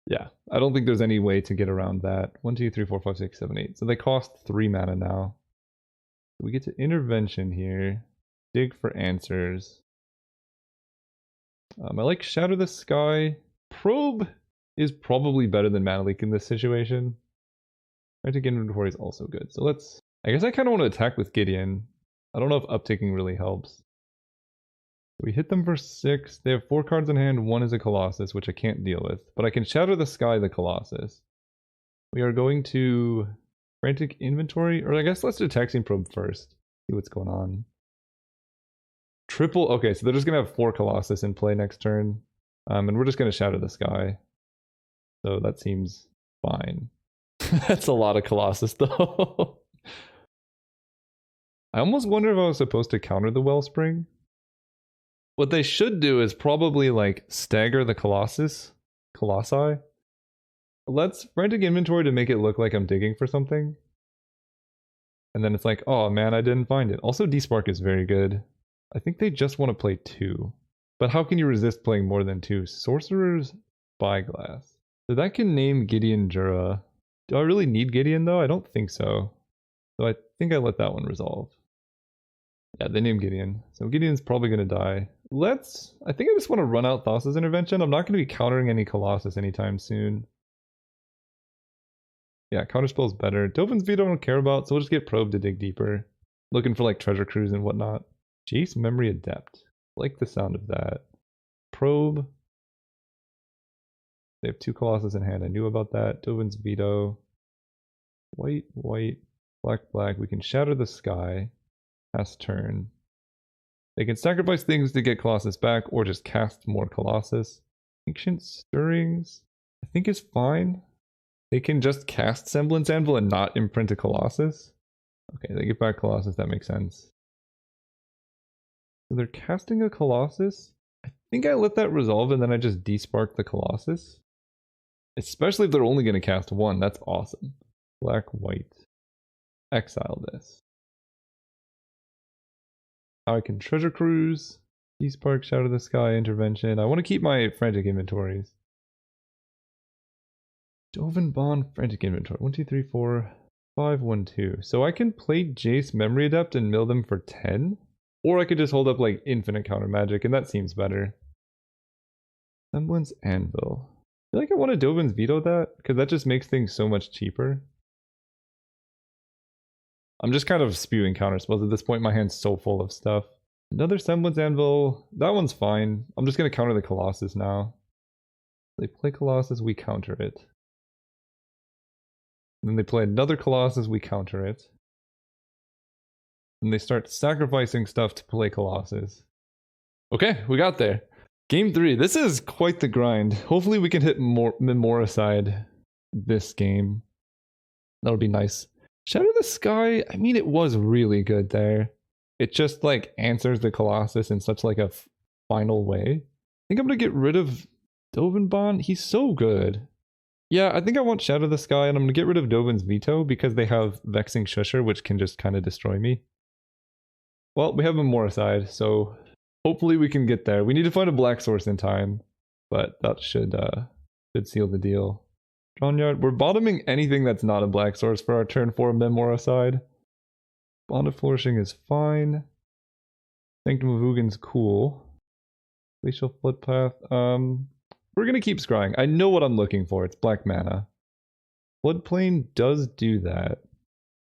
Yeah, I don't think there's any way to get around that. 1, 2, 3, 4, 5, 6, 7, 8. So they cost 3 mana now. We get to Intervention here. Dig for answers. I like Shatter the Sky. Probe is probably better than Mana Leak in this situation. Frantic Inventory is also good. So let's... I guess I kind of want to attack with Gideon. I don't know if uptaking really helps. We hit them for 6. They have 4 cards in hand. 1 is a Colossus, which I can't deal with. But I can Shatter the Sky the Colossus. We are going to Frantic Inventory. Or I guess let's do Taxing Probe first. See what's going on. Triple... Okay, so they're just going to have 4 Colossus in play next turn. And we're just going to Shatter the Sky. So that seems fine. That's a lot of Colossus, though. I almost wonder if I was supposed to counter the Wellspring. What they should do is probably, like, stagger the Colossi. Let's Frantic Inventory to make it look like I'm digging for something. And then it's like, oh man, I didn't find it. Also, Despark is very good. I think they just want to play 2. But how can you resist playing more than 2? Sorcerer's Spyglass. So that can name Gideon Jura. Do I really need Gideon though? I don't think so. So I think I let that one resolve. Yeah, they named Gideon. So Gideon's probably going to die. I think I just want to run out Thassa's Intervention. I'm not going to be countering any Colossus anytime soon. Yeah, counterspell's better. Dovin's Veto I don't care about, so we'll just get Probe to dig deeper. Looking for like treasure cruise and whatnot. Jace Memory Adept. Like the sound of that. Probe. They have 2 Colossus in hand. I knew about that. Dovin's Veto. White, white, black, black. We can Shatter the Sky. Pass turn. They can sacrifice things to get Colossus back, or just cast more Colossus. Ancient Stirrings, I think is fine. They can just cast Semblance Anvil and not imprint a Colossus. Okay, they get back Colossus, that makes sense. So they're casting a Colossus. I think I let that resolve and then I just despark the Colossus. Especially if they're only going to cast 1, that's awesome. Black, white. Exile this. I can Treasure Cruise, Despark, Shadow the Sky, Intervention. I want to keep my Frantic Inventories. Dovin Bond, Frantic Inventory. 1, 2, 3, 4, 5, 1, 2. So I can play Jace Memory Adept and mill them for 10? Or I could just hold up like infinite counter magic, and that seems better. Semblance Anvil. I feel like I want to Dovin's Veto that, because that just makes things so much cheaper. I'm just kind of spewing counterspells at this point. My hand's so full of stuff. Another Semblance Anvil. That one's fine. I'm just going to counter the Colossus now. They play Colossus, we counter it. And then they play another Colossus, we counter it. And they start sacrificing stuff to play Colossus. Okay, we got there. Game 3. This is quite the grind. Hopefully we can hit Memoricide this game. That'll be nice. Shadow the Sky, I mean, it was really good there. It just, like, answers the Colossus in such, like, a final way. I think I'm gonna get rid of Dovin Bond. He's so good. Yeah, I think I want Shadow the Sky, and I'm gonna get rid of Dovin's Veto because they have Vexing Shusher, which can just kind of destroy me. Well, we have Memoricide, so hopefully we can get there. We need to find a black source in time, but that should seal the deal. Drownyard. We're bottoming anything that's not a black source for our turn 4 Memoricide. Bond of Flourishing is fine. Sanctum of Ugin's cool. Glacial Floodpath. We're gonna keep scrying. I know what I'm looking for. It's black mana. Floodplain does do that.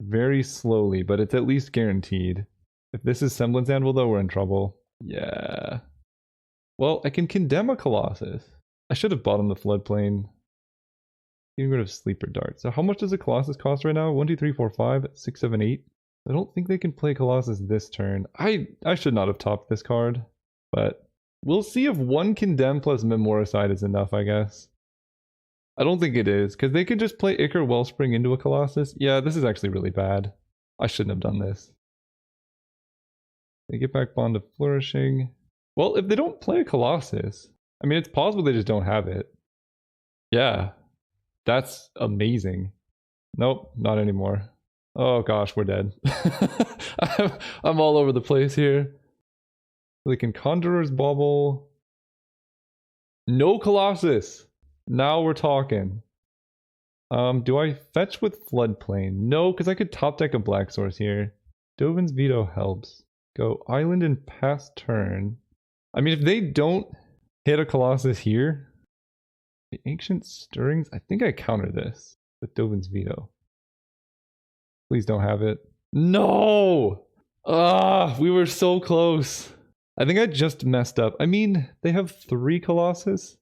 Very slowly, but it's at least guaranteed. If this is Semblance Anvil though, we're in trouble. Yeah. Well, I can condemn a Colossus. I should have bought him the Floodplain. Getting rid of Sleeper Dart. So how much does a Colossus cost right now? 1, 2, 3, 4, 5, 6, 7, 8. I don't think they can play Colossus this turn. I should not have topped this card, but we'll see if one Condemn plus Memoricide is enough, I guess. I don't think it is, because they could just play Ichor Wellspring into a Colossus. Yeah, this is actually really bad. I shouldn't have done this. They get back Bond of Flourishing. Well, if they don't play a Colossus, I mean, it's possible they just don't have it. Yeah, that's amazing. Nope, not anymore. Oh gosh, we're dead. I'm all over the place here. They can Conjurer's Bauble. No Colossus. Now we're talking. Do I fetch with Floodplain? No, because I could top deck a Black Source here. Dovin's Veto helps. Go Island and pass turn. I mean, if they don't hit a Colossus here, the Ancient Stirrings, I think I counter this with Dovin's Veto. Please don't have it. No! Ah, we were so close. I think I just messed up. I mean, they have 3 Colossus.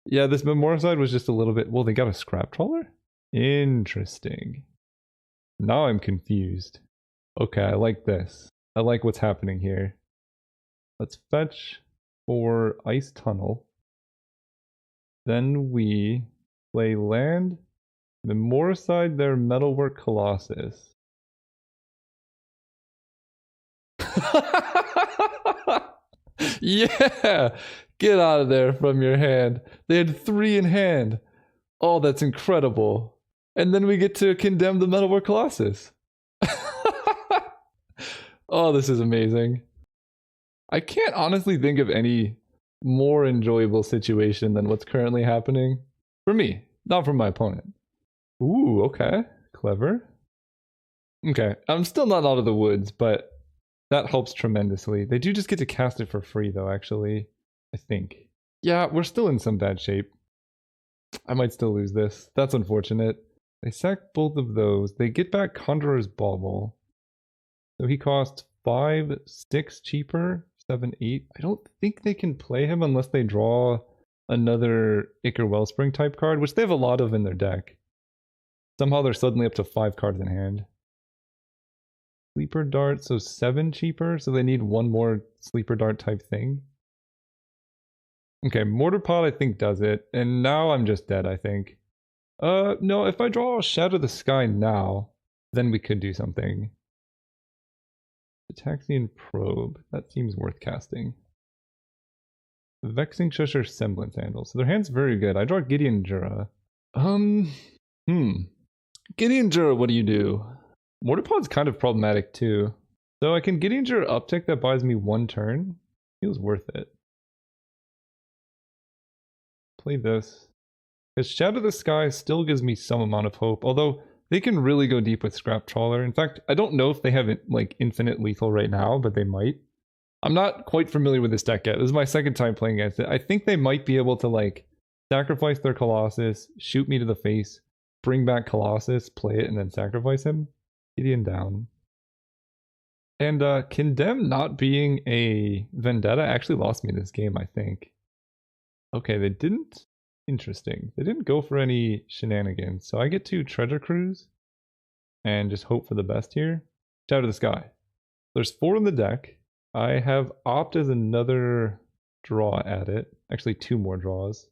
Yeah, this Memoricide was just a little bit... Well, they got a Scrap Trawler? Interesting. Now I'm confused. Okay, I like this. I like what's happening here. Let's fetch for Ice Tunnel. Then we play land, Memoricide their Metalwork Colossus. Yeah! Get out of there from your hand. They had 3 in hand. Oh, that's incredible. And then we get to condemn the Metalwork Colossus. Oh, this is amazing. I can't honestly think of any more enjoyable situation than what's currently happening. For me, not for my opponent. Ooh, okay. Clever. Okay, I'm still not out of the woods, but that helps tremendously. They do just get to cast it for free though, actually. I think. Yeah, we're still in some bad shape. I might still lose this. That's unfortunate. They sack both of those. They get back Conjurer's Bauble. So he costs 5, 6 cheaper, 7, 8. I don't think they can play him unless they draw another Ichor Wellspring type card, which they have a lot of in their deck. Somehow they're suddenly up to 5 cards in hand. Sleeper Dart, so 7 cheaper, so they need one more Sleeper Dart type thing. Okay, Mortar Pot I think does it, and now I'm just dead, I think. No, if I draw Shadow the Sky now, then we could do something. Ataxian Probe, that seems worth casting. Vexing Shusher, Semblance Anvil, so their hand's very good. I draw Gideon Jura. Gideon Jura, what do you do? Mortar Pot's kind of problematic too. So I can Gideon Jura uptick that buys me 1 turn. Feels worth it. Play this. Because Shadow the Sky still gives me some amount of hope, although they can really go deep with Scrap Trawler. In fact, I don't know if they have like infinite lethal right now, but they might. I'm not quite familiar with this deck yet. This is my second time playing against it. I think they might be able to like sacrifice their Colossus, shoot me to the face, bring back Colossus, play it, and then sacrifice him. Gideon down. And Condemn not being a Vendetta actually lost me this game, I think. Okay, they didn't. Interesting. They didn't go for any shenanigans, so I get to Treasure Cruise and just hope for the best here. Shadow the Sky. There's 4 in the deck. I have Opt as another draw at it. Actually, 2 more draws.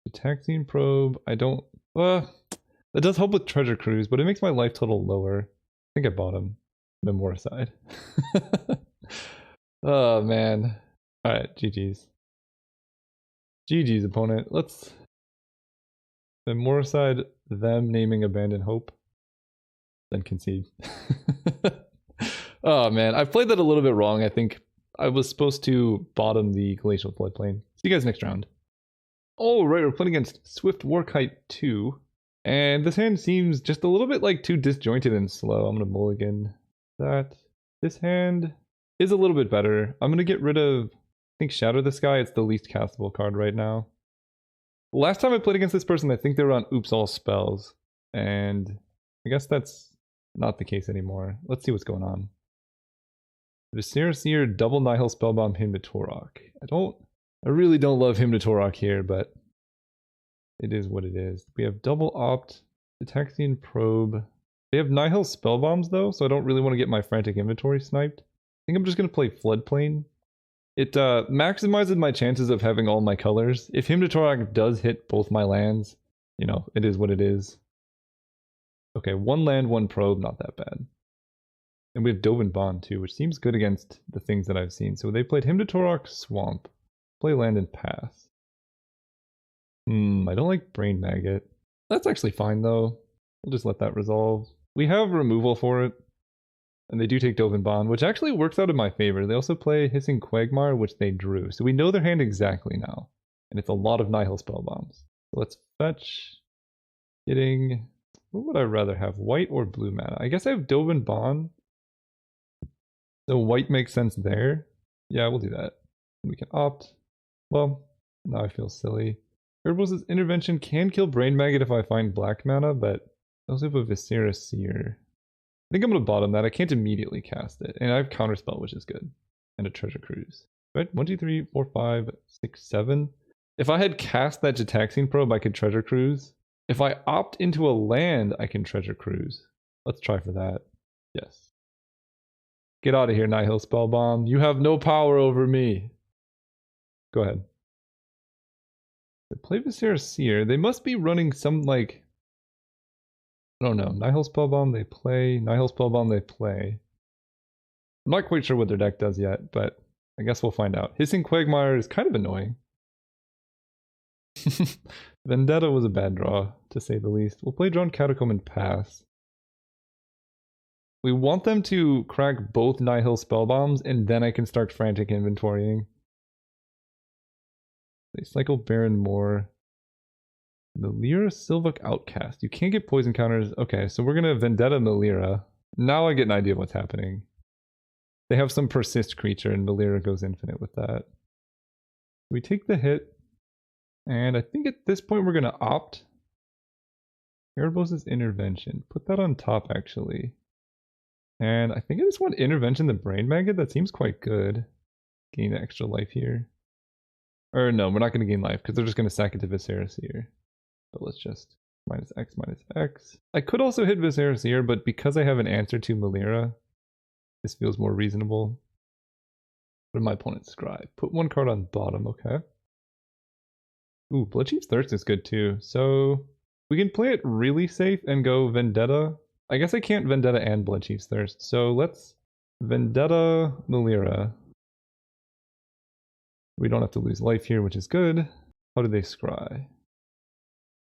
Ataxian Probe. I don't... that does help with Treasure Cruise, but it makes my life total lower. I think I bought him. Memoricide. Oh, man. Alright, GG's. GG's, opponent. Let's... Memoricide, them naming Abandon Hope. Then concede. Oh, man. I played that a little bit wrong. I think I was supposed to bottom the Glacial Floodplain. See you guys next round. Alright, we're playing against Swift Warkite 2. And this hand seems just a little bit like too disjointed and slow. I'm going to mulligan that. This hand is a little bit better. I'm going to get rid of, I think, Shadow the Sky. It's the least castable card right now. Last time I played against this person, I think they were on Oops All Spells. And I guess that's not the case anymore. Let's see what's going on. Viscera Seer, double Nihil Spellbomb, Hymn to Torok. I really don't love Hymn to Torok here, but it is what it is. We have double Opt, Detecting Probe. They have Nihil Spellbombs though, so I don't really want to get my Frantic Inventory sniped. I think I'm just going to play Floodplain. It maximizes my chances of having all my colors. If Hymn to Torok does hit both my lands, you know, it is what it is. Okay, 1 land, 1 probe, not that bad. And we have Dovin Bond too, which seems good against the things that I've seen. So they played Hymn to Torok, Swamp. Play land and pass. I don't like Brain Maggot. That's actually fine though. We'll just let that resolve. We have removal for it. And they do take Dovin Bond, which actually works out in my favor. They also play Hissing Quagmire, which they drew. So we know their hand exactly now. And it's a lot of Nihil Spellbombs. So let's fetch. Getting... What would I rather have? White or blue mana? I guess I have Dovin Bond. So white makes sense there. Yeah, we'll do that. We can opt. Well, now I feel silly. Herbal's Intervention can kill Brain Maggot if I find black mana, but I also have a Viscera Seer. I think I'm going to bottom that. I can't immediately cast it. And I have Counterspell, which is good. And a Treasure Cruise. Right? 1, 2, 3, 4, 5, 6, 7. If I had cast that Jetaxing Probe, I could Treasure Cruise. If I opt into a land, I can Treasure Cruise. Let's try for that. Yes. Get out of here, Nihil Spellbomb. You have no power over me. Go ahead. They play Viscera Seer. They must be running some, like... I don't know. Nihil Spellbomb, they play. Nihil Spellbomb, they play. I'm not quite sure what their deck does yet, but I guess we'll find out. Hissing Quagmire is kind of annoying. Vendetta was a bad draw, to say the least. We'll play Drawn Catacomb and pass. We want them to crack both Nihil Spellbombs, and then I can start frantic inventorying. They cycle Baron Moore. Melira Sylvok Outcast. You can't get poison counters. Okay, so we're gonna Vendetta Melira. Now I get an idea of what's happening. They have some persist creature, and Melira goes infinite with that. We take the hit. And I think at this point we're going to opt. Erebos' Intervention. Put that on top, actually. And I think I just want Intervention the Brain Maggot. That seems quite good. Gain extra life here. Or no, we're not going to gain life, because they're just going to sack it to Viscera Seer. But let's just minus X. I could also hit Viscera Seer, but because I have an answer to Melira, this feels more reasonable. What did my opponent scry? Put 1 card on bottom, okay. Ooh, Bloodchief's Thirst is good too. So we can play it really safe and go Vendetta. I guess I can't Vendetta and Bloodchief's Thirst. So let's Vendetta Melira. We don't have to lose life here, which is good. How do they scry?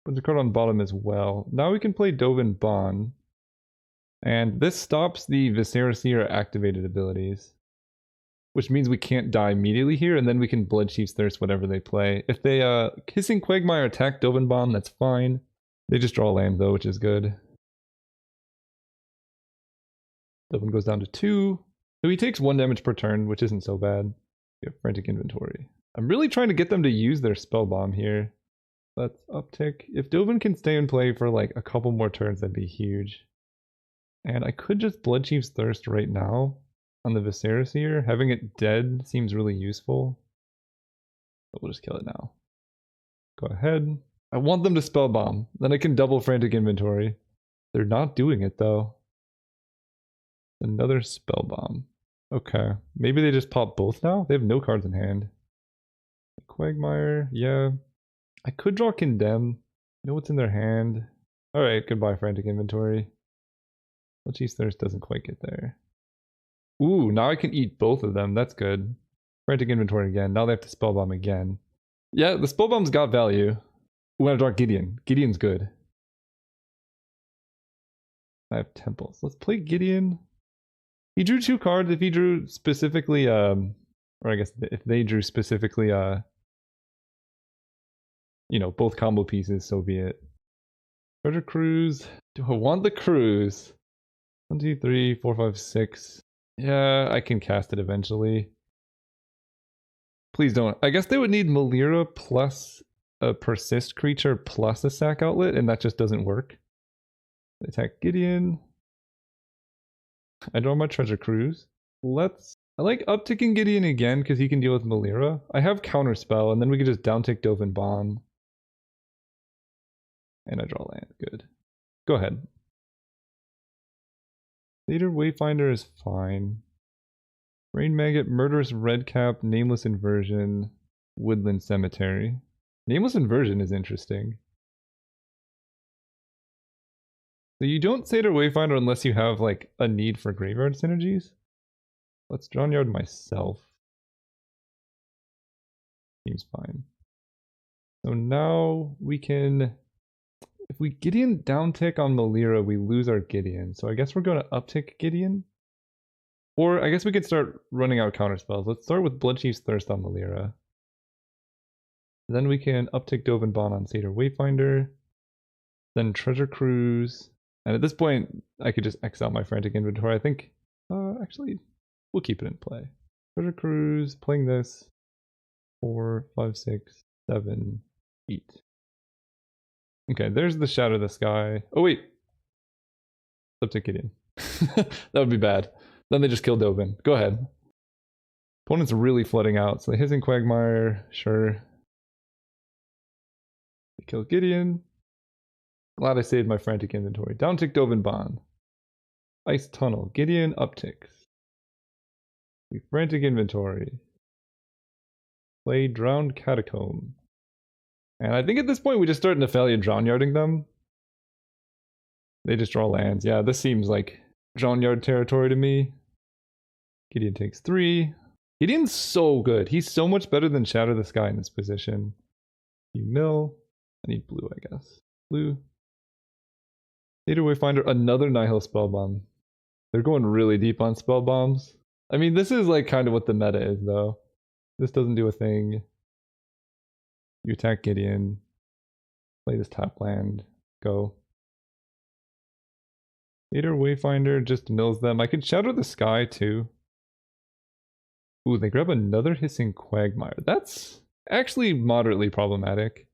Put the card on bottom as well. Now we can play Dovin Bond. And this stops the Viscera Seer activated abilities. Which means we can't die immediately here, and then we can Bloodchief's Thirst whatever they play. If they Hissing Quagmire attack Dovin Bomb, that's fine. They just draw land though, which is good. Dovin goes down to 2. So he takes 1 damage per turn, which isn't so bad. We have Frantic Inventory. I'm really trying to get them to use their Spell Bomb here. Let's uptick. If Dovin can stay in play for like a couple more turns, that'd be huge. And I could just Bloodchief's Thirst right now. On the Viscera Seer, having it dead seems really useful. But we'll just kill it now. Go ahead. I want them to Spell Bomb. Then I can double Frantic Inventory. They're not doing it though. Another Spell Bomb. Okay. Maybe they just pop both now? They have no cards in hand. Quagmire, yeah. I could draw Condemn. Know what's in their hand. Alright, goodbye Frantic Inventory. Bloodchief's Thirst doesn't quite get there. Ooh, now I can eat both of them. That's good. Frantic Inventory again. Now they have to Spellbomb again. Yeah, the Spellbomb's got value. Ooh, I draw Gideon. Gideon's good. I have Temples. Let's play Gideon. He drew 2 cards. If he drew specifically, or I guess if they drew specifically, you know, both combo pieces, so be it. Treasure Cruise. Do I want the Cruise? 1, 2, 3, 4, 5, 6. Yeah, I can cast it eventually. Please don't. I guess they would need Melira plus a persist creature plus a sack outlet, and that just doesn't work. Attack Gideon. I draw my treasure cruise. I like upticking Gideon again because he can deal with Melira. I have counterspell, and then we could just downtick Dovin Bond. And I draw land. Good. Go ahead. Later Wayfinder is fine. Rain Maggot, Murderous Redcap, Nameless Inversion, Woodland Cemetery. Nameless Inversion is interesting. So you don't Satyr Wayfinder unless you have like a need for graveyard synergies. Let's Drownyard myself. Seems fine. So now we can... If we Gideon downtick on Melira, we lose our Gideon. So I guess we're going to uptick Gideon. Or I guess we could start running out counterspells. Let's start with Bloodchief's Thirst on Melira. Then we can uptick Dovin Bond on Satyr Wayfinder. Then Treasure Cruise. And at this point, I could just X out my Frantic Inventory. I think, actually, we'll keep it in play. Treasure Cruise, playing this. 4, 5, 6, 7, 8. Okay, there's the Shadow of the Sky. Oh wait! Uptick Gideon. That would be bad. Then they just kill Dovin. Go ahead. Opponent's really flooding out, so the Hissing Quagmire, sure. They kill Gideon. Glad I saved my Frantic Inventory. Downtick Dovin Bond. Ice Tunnel. Gideon upticks. We Frantic Inventory. Play Drowned Catacomb. And I think at this point we just start Nephalia Drownyarding them. They just draw lands. Yeah, this seems like Drownyard territory to me. Gideon takes 3. Gideon's so good. He's so much better than Shadow of the Sky in this position. You mill. I need blue, I guess. Blue. Satyr Wayfinder, another Nihil Spellbomb. They're going really deep on spell bombs. I mean, this is like kind of what the meta is, though. This doesn't do a thing. You attack Gideon. Play this tap land. Go. Satyr Wayfinder just mills them. I could Shadow the Sky too. Ooh, they grab another Hissing Quagmire. That's actually moderately problematic.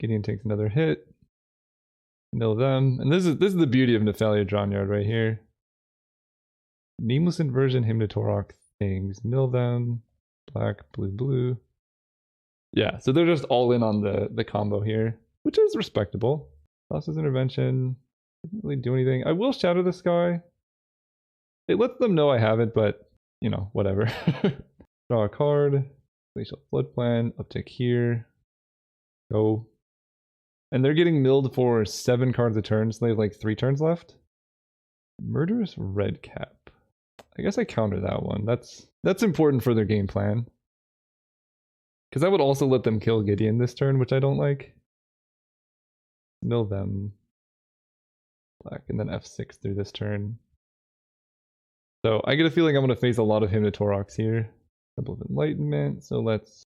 Gideon takes another hit. Mill them. And this is the beauty of Nephalia Drownyard right here. Nameless Inversion, Hymn to Torok things. Mill them. Black, blue, blue. Yeah, so they're just all in on the combo here, which is respectable. Colossus Intervention doesn't really do anything. I will Shadow the Sky. It lets them know I have it, but, you know, whatever. Draw a card. Glacial Flood Plan. Uptick here. Go. And they're getting milled for 7 cards a turn, so they have like 3 turns left. Murderous Redcap. I guess I counter that one. That's important for their game plan. Because I would also let them kill Gideon this turn, which I don't like. Mill them. Black, and then F6 through this turn. So I get a feeling I'm going to face a lot of Hymn to Toroks here. Temple of Enlightenment, so let's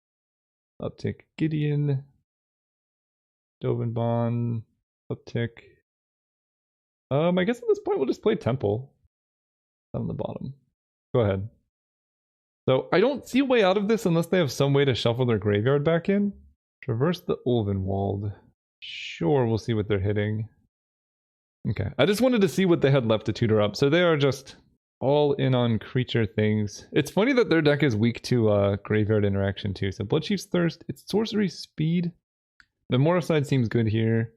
uptick Gideon. Dovin Bond, uptick. I guess at this point we'll just play Temple. On the bottom. Go ahead. So I don't see a way out of this unless they have some way to shuffle their graveyard back in. Traverse the Ulvenwald. Sure, we'll see what they're hitting. Okay, I just wanted to see what they had left to tutor up. So they are just all in on creature things. It's funny that their deck is weak to graveyard interaction too. So Bloodchief's Thirst, it's sorcery speed. Memoricide seems good here.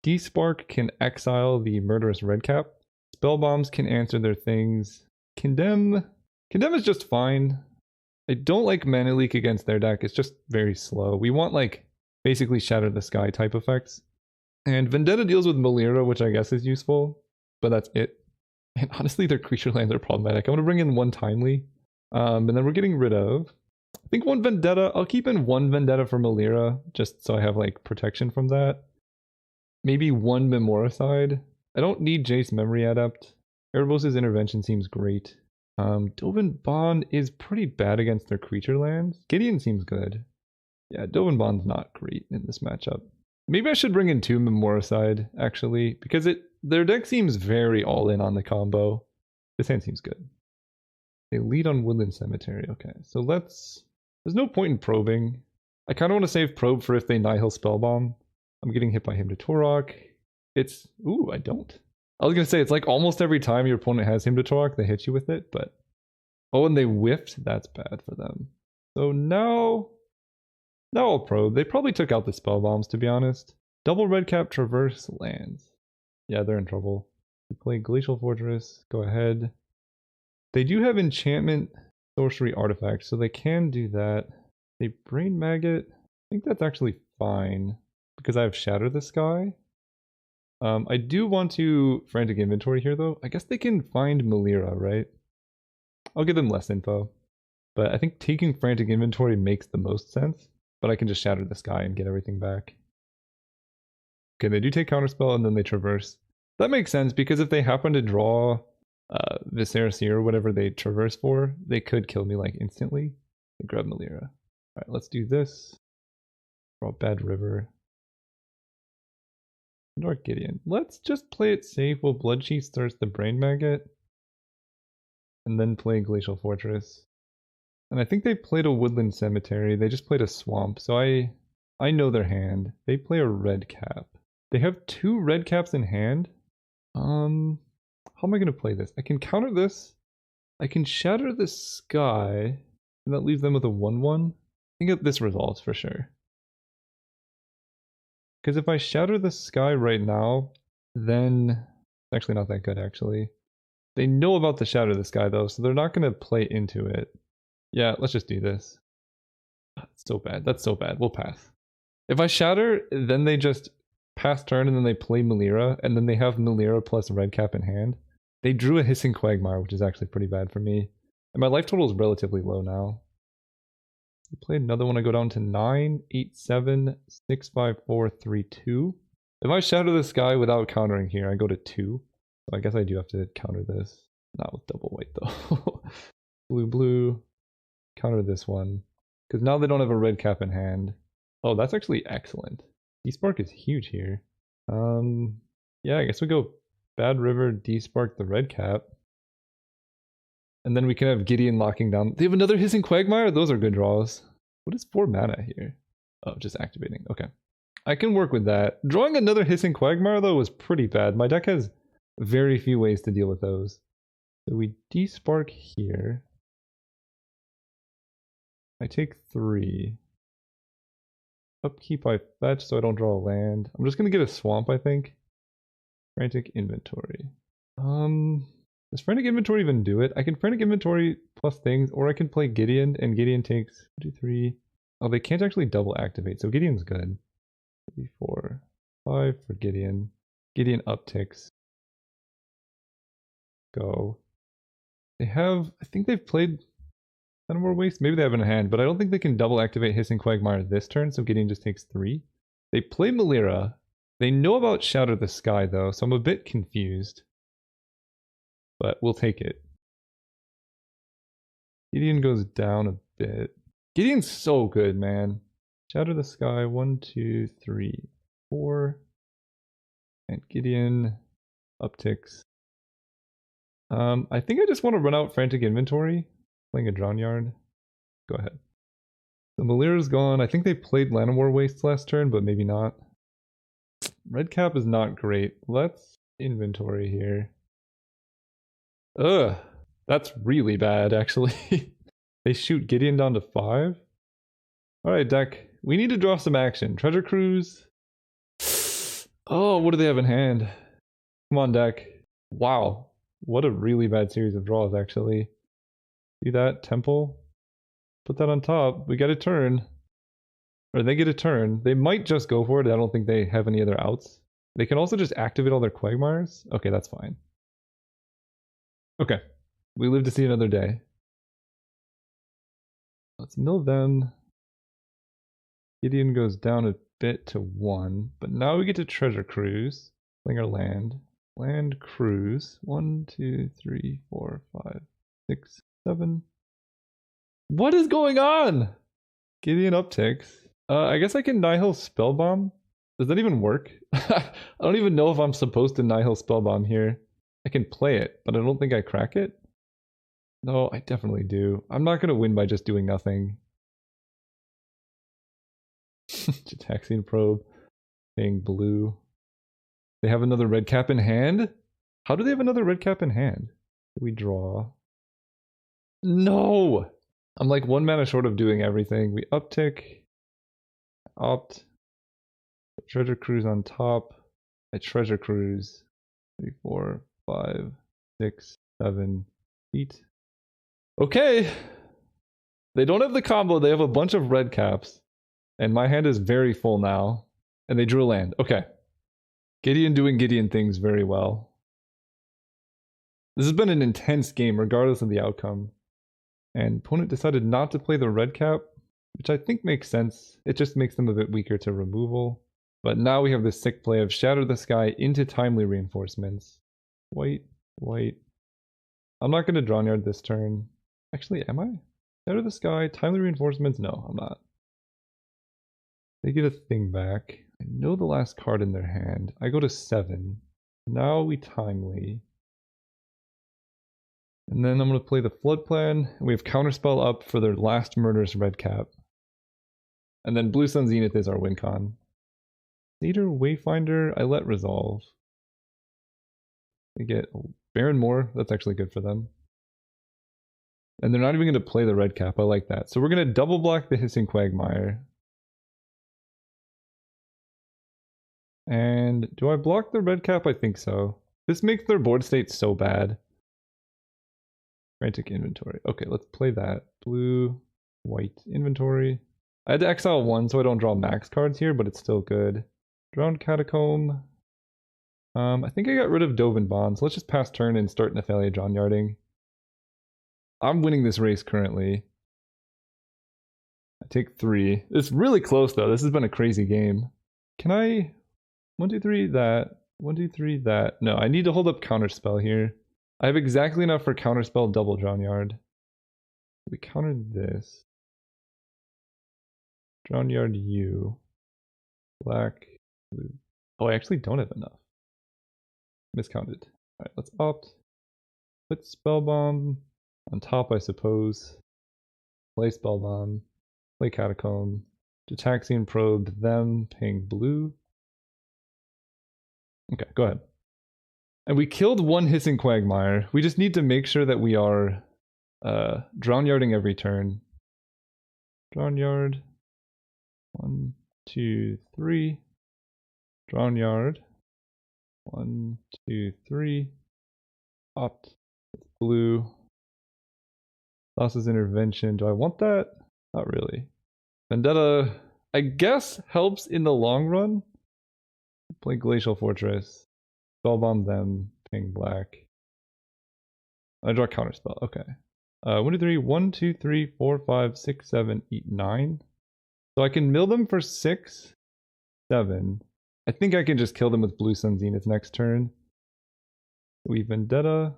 D-Spark can exile the Murderous Redcap. Spell Bombs can answer their things. Condemn is just fine. I don't like Mana Leak against their deck. It's just very slow. We want like basically Shatter the Sky type effects. And Vendetta deals with Melira, which I guess is useful, but that's it. And honestly, their creature lands are problematic. I'm going to bring in 1 Timely, and then we're getting rid of, I think 1 Vendetta. I'll keep in 1 Vendetta for Melira, just so I have like protection from that. Maybe 1 Memoricide. I don't need Jace Memory Adept. Erebos' Intervention seems great. Dovin Bond is pretty bad against their creature lands. Gideon seems good. Yeah, Dovin Bond's not great in this matchup. Maybe I should bring in 2 Memoricide, actually, because their deck seems very all-in on the combo. This hand seems good. They lead on Woodland Cemetery. Okay, so let's There's no point in probing. I kind of want to save probe for if they Nihil Spellbomb. I'm getting hit by Hymn to Torok. It's... Ooh, I don't. I was going to say, it's like almost every time your opponent has Hymn to Torok, they hit you with it, but... Oh, and they whiffed? That's bad for them. So now... Now I'll probe. They probably took out the Spellbombs, to be honest. Double red cap traverse lands. Yeah, they're in trouble. We play Glacial Fortress. Go ahead. They do have enchantment sorcery artifacts, so they can do that. They brain maggot. I think that's actually fine because I have Shatter the Sky. I do want to frantic inventory here though. I guess they can find Melira, right? I'll give them less info. But I think taking frantic inventory makes the most sense. But I can just Shatter the Sky and get everything back. Okay, they do take Counterspell and then they traverse. That makes sense because if they happen to draw Viscera Seer or whatever they traverse for, they could kill me like instantly. They grab Melira. Alright, let's do this. Draw Bad River. Dark Gideon. Let's just play it safe while Bloodchief starts the Brain Maggot. And then play Glacial Fortress. And I think they played a Woodland Cemetery. They just played a Swamp, so I know their hand. They play a red cap. They have 2 red caps in hand. How am I going to play this? I can counter this. I can Shatter the Sky. And that leaves them with a 1/1. I think this resolves for sure. Because if I Shatter the Sky right now, then... It's actually not that good, actually. They know about the Shatter the Sky, though, so they're not going to play into it. Yeah, let's just do this. That's so bad. That's so bad. We'll pass. If I Shatter, then they just pass turn and then they play Melira, and then they have Melira plus red cap in hand. They drew a Hissing Quagmire, which is actually pretty bad for me. And my life total is relatively low now. We played another one. I go down to 9, 8, 7, 6, 5, 4, 3, 2. If I Shatter the Sky without countering here, I go to 2. So I guess I do have to counter this. Not with double white though. Blue, blue. Counter this one. Because now they don't have a red cap in hand. Oh, that's actually excellent. D-Spark is huge here. Yeah, I guess we go Bad River, D-Spark the red cap. And then we can have Gideon locking down. They have another Hissing Quagmire? Those are good draws. What is 4 mana here? Oh, just activating. Okay. I can work with that. Drawing another Hissing Quagmire, though, was pretty bad. My deck has very few ways to deal with those. So we D-Spark here. I take 3. Upkeep I fetch so I don't draw a land. I'm just going to get a swamp, I think. Frantic Inventory. Does Frantic Inventory even do it? I can Frantic Inventory plus things, or I can play Gideon, and Gideon takes 2, 3. Oh, they can't actually double activate, so Gideon's good. 3, 4, 5 for Gideon. Gideon upticks. Go. They have, I think they've played more waste. Maybe they have in hand, but I don't think they can double activate Hissing Quagmire this turn, so Gideon just takes 3. They play Melira. They know about Shatter the Sky, though, so I'm a bit confused. But we'll take it. Gideon goes down a bit. Gideon's so good, man. Shatter the Sky, 1, 2, 3, 4. And Gideon upticks. I think I just want to run out Frantic Inventory. Playing a Drownyard. Go ahead. The Melira's gone. I think they played Llanowar Wastes last turn, but maybe not. Red cap is not great. Let's inventory here. Ugh. That's really bad, actually. They shoot Gideon down to 5. Alright, deck. We need to draw some action. Treasure Cruise. Oh, what do they have in hand? Come on, deck. Wow. What a really bad series of draws, actually. Do that. Temple. Put that on top. We get a turn. Or they get a turn. They might just go for it. I don't think they have any other outs. They can also just activate all their Quagmires. Okay, that's fine. Okay. We live to see another day. Let's mill them. Gideon goes down a bit to 1. But now we get to Treasure Cruise. Playing our land. Land Cruise. 1, 2, 3, 4, 5, 6, 7. What is going on? Gideon upticks. I guess I can Nihil Spellbomb. Does that even work? I don't even know if I'm supposed to Nihil Spellbomb here. I can play it, but I don't think I crack it. No, I definitely do. I'm not going to win by just doing nothing. Taxian Probe, paying blue. They have another red cap in hand? How do they have another red cap in hand? We draw. No! I'm like 1 mana short of doing everything. We uptick, opt, treasure cruise on top. I treasure cruise. 3, 4, 5, 6, 7, 8. Okay! They don't have the combo, they have a bunch of red caps. And my hand is very full now. And they drew a land. Okay. Gideon doing Gideon things very well. This has been an intense game regardless of the outcome. And opponent decided not to play the red cap, which I think makes sense. It just makes them a bit weaker to removal. But now we have this sick play of Shatter the Sky into Timely Reinforcements. White, white. I'm not going to Drownyard this turn. Actually, am I? Shatter the Sky, Timely Reinforcements? No, I'm not. They get a thing back. I know the last card in their hand. I go to 7. Now we Timely. And then I'm going to play the Flood Plan. We have Counterspell up for their last Murderous red cap. And then Blue Sun Zenith is our win con. Cedar Wayfinder, I let resolve. They get Baron Moor, that's actually good for them. And they're not even going to play the red cap, I like that. So we're going to double block the Hissing Quagmire. And do I block the red cap? I think so. This makes their board state so bad. Frantic Inventory. Okay, let's play that. Blue, white inventory. I had to exile 1 so I don't draw max cards here, but it's still good. Drowned Catacomb. I think I got rid of Dovin Bonds. Let's just pass turn and start Nephalia Drownyarding. I'm winning this race currently. I take 3. It's really close though. This has been a crazy game. Can I... 1, 2, 3, that. 1, 2, 3, that. No, I need to hold up Counterspell here. I have exactly enough for Counterspell double Drownyard. We countered this. Drownyard U. Black, blue. Oh, I actually don't have enough. Miscounted. Alright, let's opt. Put Spellbomb on top, I suppose. Play Spellbomb. Play Catacomb. Taxian Probe them, paying blue. Okay, go ahead. And we killed 1 Hissing Quagmire. We just need to make sure that we are Drownyarding every turn. Drownyard. 1, 2, 3. Drownyard. 1, 2, 3. Opt. Blue. Colossus Intervention. Do I want that? Not really. Vendetta, I guess, helps in the long run. Play Glacial Fortress. Spellbomb them, ping black. I draw Counterspell, okay. 1, 2, 3, 1, 2, 3, 4, 5, 6, 7, 8, 9. So I can mill them for 6, 7. I think I can just kill them with Blue Sun Zenith next turn. We Vendetta.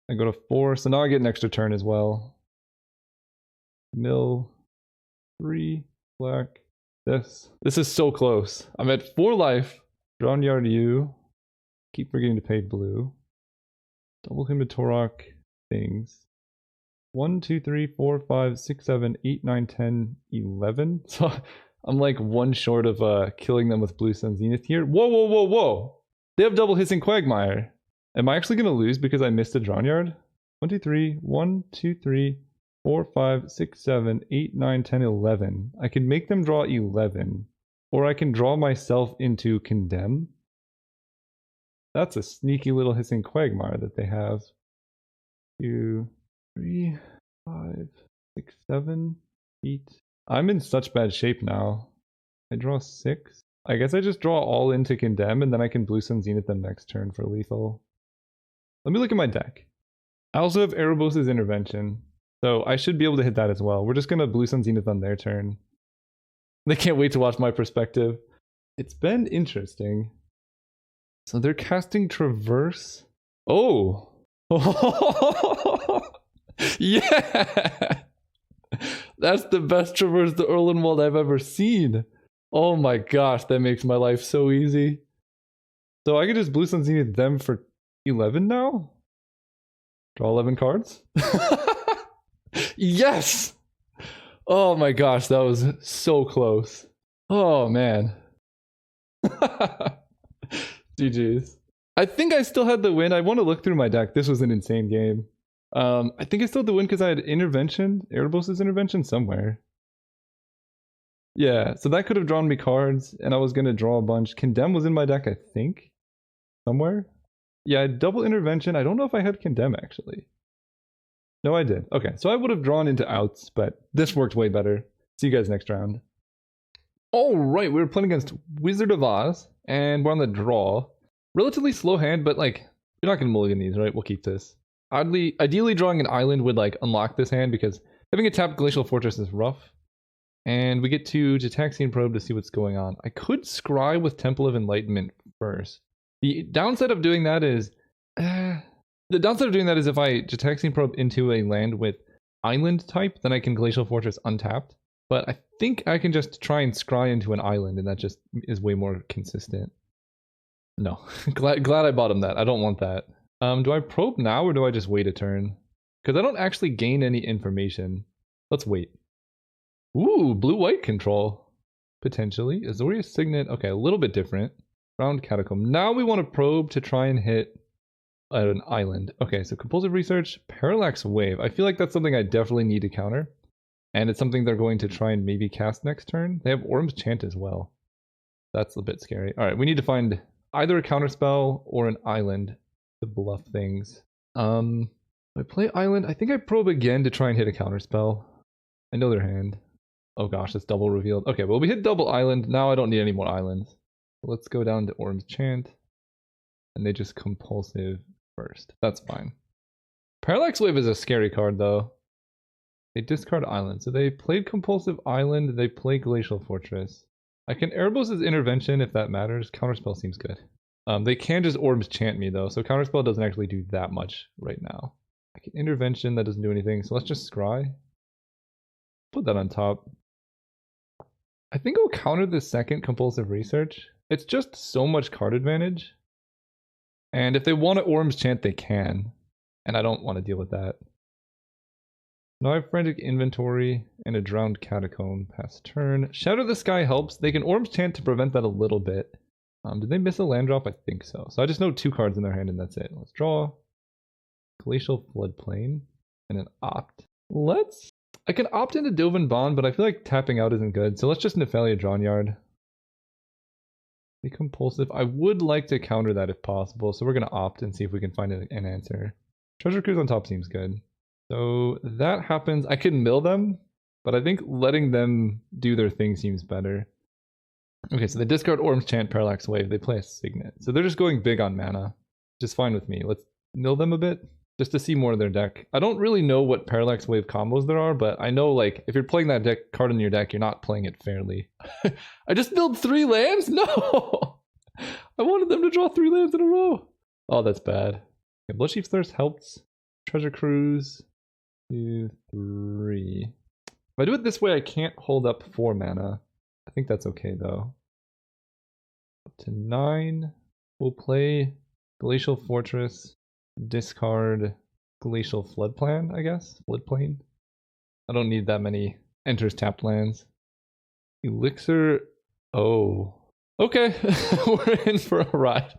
I go to 4, so now I get an extra turn as well. Mill 3, black. This is so close. I'm at 4 life. Drownyard U. Keep forgetting to pay blue. Double him to Torok things. 1, 2, 3, 4, 5, 6, 7, 8, 9, 10, 11. So I'm like 1 short of killing them with Blue Sun Zenith here. Whoa, whoa, whoa, whoa! They have double Hissing Quagmire. Am I actually going to lose because I missed a Drownyard? 1, 2, 3, 1, 2, 3, 4, 5, 6, 7, 8, 9, 10, 11. I can make them draw 11. Or I can draw myself into Condemn. That's a sneaky little Hissing Quagmire that they have. 2, 3, 5, 6, 7, 8. I'm in such bad shape now. I draw 6. I guess I just draw all into Condemn and then I can Blue Sun Zenith them next turn for lethal. Let me look at my deck. I also have Erebos' Intervention. So I should be able to hit that as well. We're just going to Blue Sun Zenith on their turn. They can't wait to watch my perspective. It's been interesting. So they're casting Traverse. Oh! Yeah! That's the best Traverse the Erlenwald I've ever seen. Oh my gosh, that makes my life so easy. So I could just Blue Sun Zenith them for 11 now? Draw 11 cards? Yes! Oh my gosh, that was so close. Oh man. GG's. I think I still had the win. I want to look through my deck. This was an insane game. I think I still had the win because I had Intervention, Erebos' Intervention somewhere. Yeah, so that could have drawn me cards, and I was going to draw a bunch. Condemn was in my deck, I think. Somewhere. Yeah, I had double Intervention. I don't know if I had Condemn, actually. No, I did. Okay, so I would have drawn into outs, but this worked way better. See you guys next round. Alright, we were playing against Wizard of Oz, and we're on the draw. Relatively slow hand, but like, you're not going to mulligan these, right? We'll keep this. Ideally, drawing an island would like unlock this hand, because having a tapped Glacial Fortress is rough. And we get to Gitaxian Probe to see what's going on. I could scry with Temple of Enlightenment first. The downside of doing that is... if I Gitaxian Probe into a land with island type, then I can Glacial Fortress untapped. But I think I can just try and scry into an island, and that just is way more consistent. No. glad I bottomed that. I don't want that. Do I probe now, or do I just wait a turn? Because I don't actually gain any information. Let's wait. Ooh, blue-white control. Potentially. Azorius Signet. Okay, a little bit different. Round Catacomb. Now we want to probe to try and hit an island. Okay, so Compulsive Research, Parallax Wave. I feel like that's something I definitely need to counter. And it's something they're going to try and maybe cast next turn. They have Orm's Chant as well. That's a bit scary. Alright, we need to find either a counterspell or an island to bluff things. If I play island, I think I probe again to try and hit a counterspell. I know their hand. Oh gosh, it's double revealed. Okay, well we hit double island. Now I don't need any more islands. Let's go down to Orm's Chant. And they just compulsive first. That's fine. Parallax Wave is a scary card though. They discard island. So they played compulsive island, they play Glacial Fortress. I can Erebos' Intervention if that matters. Counterspell seems good. They can just Orm's Chant me though, so Counterspell doesn't actually do that much right now. I can Intervention, that doesn't do anything, so let's just scry. Put that on top. I think I'll counter the second Compulsive Research. It's just so much card advantage. And if they want to Orm's Chant, they can. And I don't want to deal with that. Now I have Frantic Inventory and a Drowned Catacomb past turn. Shadow the Sky helps. They can Orm's Chant to prevent that a little bit. Did they miss a land drop? I think so. So I just know 2 cards in their hand and that's it. Let's draw. Glacial Floodplain and an opt. I can opt into Dovin Bond, but I feel like tapping out isn't good. So let's just Nephalia Drownyard. Be compulsive. I would like to counter that if possible, so we're going to opt and see if we can find an answer. Treasure Cruise on top seems good. So that happens. I could mill them, but I think letting them do their thing seems better. Okay, so they discard Orm's Chant, Parallax Wave. They play a Signet. So they're just going big on mana. Just fine with me. Let's mill them a bit, just to see more of their deck. I don't really know what Parallax Wave combos there are, but I know like if you're playing that deck card in your deck, you're not playing it fairly. I just milled 3 lands? No! I wanted them to draw 3 lands in a row. Oh, that's bad. Okay, Bloodchief's Thirst helps. Treasure Cruise. 2, 3. If I do it this way, I can't hold up 4 mana. I think that's okay though. Up to 9. We'll play Glacial Fortress. Discard Glacial Floodplain, I guess. Floodplain. I don't need that many enters tapped lands. Elixir. Oh. Okay. We're in for a ride.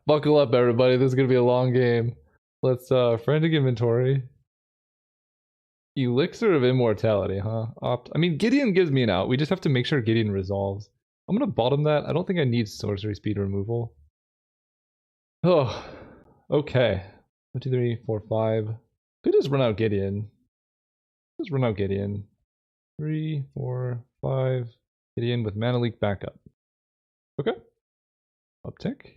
Buckle up, everybody. This is going to be a long game. Let's Frantic Inventory. Elixir of Immortality, huh? Opt. I mean, Gideon gives me an out. We just have to make sure Gideon resolves. I'm going to bottom that. I don't think I need sorcery speed removal. Oh. Okay. 1, 2, 3, 4, 5. Could just run out Gideon. Just run out Gideon. 3, 4, 5. Gideon with Mana Leak backup. Okay. Uptick.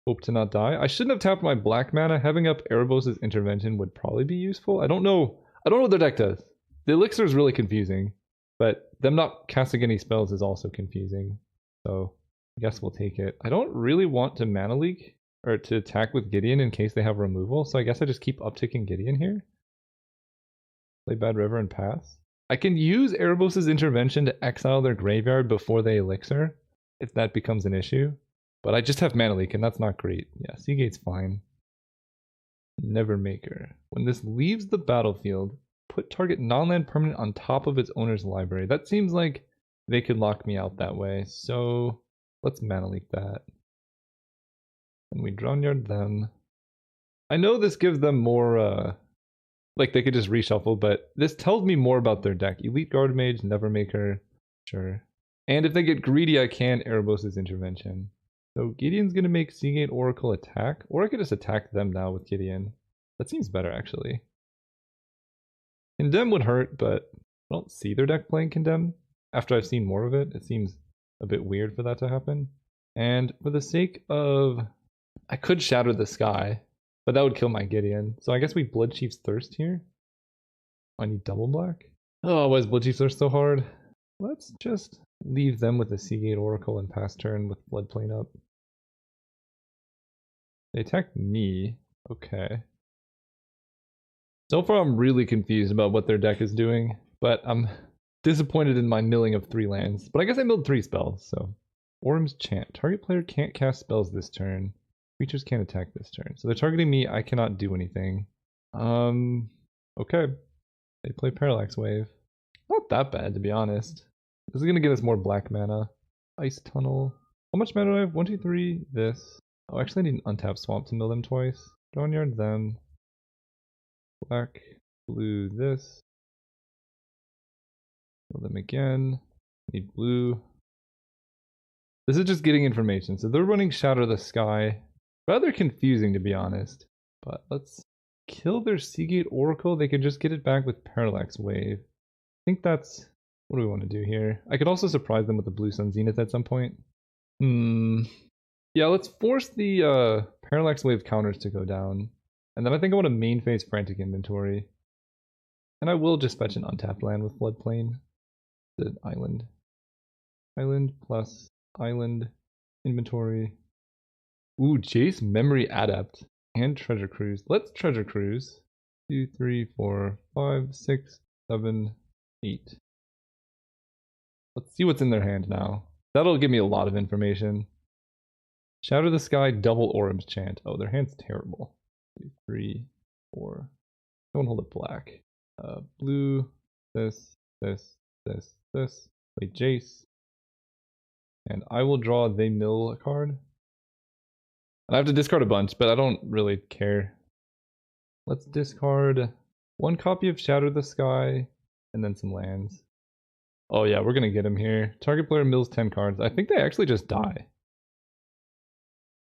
Hope to not die. I shouldn't have tapped my black mana. Having up Erebos' Intervention would probably be useful. I don't know what their deck does. The Elixir is really confusing, but them not casting any spells is also confusing. So I guess we'll take it. I don't really want to Mana Leak or to attack with Gideon in case they have removal, so I guess I just keep upticking Gideon here. Play Bad River and pass. I can use Erebos' Intervention to exile their graveyard before they Elixir, if that becomes an issue. But I just have Mana Leak, and that's not great. Yeah, Seagate's fine. Nevermaker. When this leaves the battlefield, put target non-land permanent on top of its owner's library. That seems like they could lock me out that way, so let's mana leak that. And we Drownyard them. I know this gives them more, like they could just reshuffle, but this tells me more about their deck. Elite Guard Mage, Nevermaker, sure. And if they get greedy, I can Erebos' Intervention. So Gideon's gonna make Seagate Oracle attack, or I could just attack them now with Gideon. That seems better, actually. Condemn would hurt, but I don't see their deck playing Condemn. After I've seen more of it, it seems a bit weird for that to happen. And for the sake of... I could Shatter the Sky, but that would kill my Gideon. So I guess we Blood Chief's Thirst here. I need double black. Oh, why is Blood Chief's Thirst so hard? Let's just leave them with the Seagate Oracle and pass turn with Floodplain up. They attacked me. Okay. So far I'm really confused about what their deck is doing, but I'm disappointed in my milling of 3 lands. But I guess I milled 3 spells, so. Orm's Chant. Target player can't cast spells this turn. Creatures can't attack this turn. So they're targeting me, I cannot do anything. Okay. They play Parallax Wave. Not that bad, to be honest. This is gonna get us more black mana. Ice Tunnel. How much mana do I have? 1, 2, 3, this. Oh, actually I need an untapped swamp to mill them twice. Drownyard them. Black, blue, this. Mill them again. Need blue. This is just getting information. So they're running Shatter the Sky. Rather confusing, to be honest. But let's kill their Seagate Oracle. They can just get it back with Parallax Wave. I think that's... What do we want to do here? I could also surprise them with the Blue Sun Zenith at some point. Yeah, let's force the Parallax Wave counters to go down. And then I think I want to main phase Frantic Inventory. And I will just fetch an untapped land with Floodplain. The island. Island plus island inventory. Ooh, Jace Memory Adept and Treasure Cruise. Let's Treasure Cruise. 2, 3, 4, 5, 6, 7, 8. Let's see what's in their hand now. That'll give me a lot of information. Shatter the Sky, double Orm's Chant. Oh, their hand's terrible. 2, 3, 4. Don't hold it black. Blue, this, this, this, this. Play Jace. And I will draw They Mill a card. And I have to discard a bunch, but I don't really care. Let's discard 1 copy of Shatter the Sky, and then some lands. Oh yeah, we're gonna get him here. Target player mills 10 cards. I think they actually just die.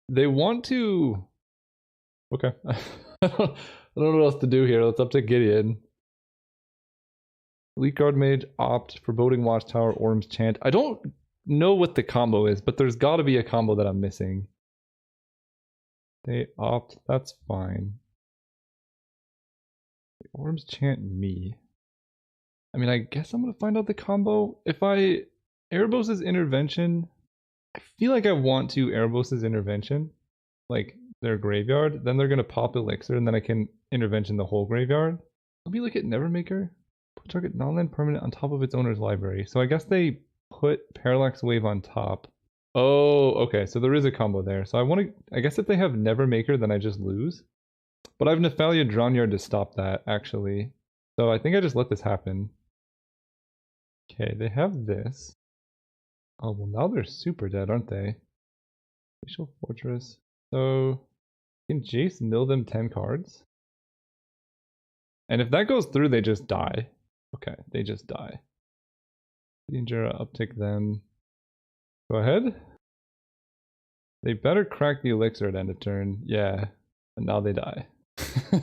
They want to... Okay. I don't know what else to do here. It's up to Gideon. Elite Guard Mage, Opt, Foreboding Watchtower, Orm's Chant. I don't know what the combo is, but there's gotta be a combo that I'm missing. They Opt, that's fine. Orm's Chant me. I mean, I guess I'm gonna find out the combo. If I Erebos' Intervention, I feel like I want to Erebos' Intervention, like their graveyard. Then they're gonna pop Elixir, and then I can Intervention the whole graveyard. Let me look at Nevermaker. Put target non-land permanent on top of its owner's library. So I guess they put Parallax Wave on top. Oh, okay. So there is a combo there. So I want to. I guess if they have Nevermaker, then I just lose. But I have Nephalia Drownyard to stop that, actually. So I think I just let this happen. Okay, they have this. Oh, well now they're super dead, aren't they? Glacial Fortress. So, can Jace mill them 10 cards? And if that goes through, they just die. Okay, they just die. Danger, uptick them. Go ahead. They better crack the Elixir at end of turn. Yeah, and now they die. I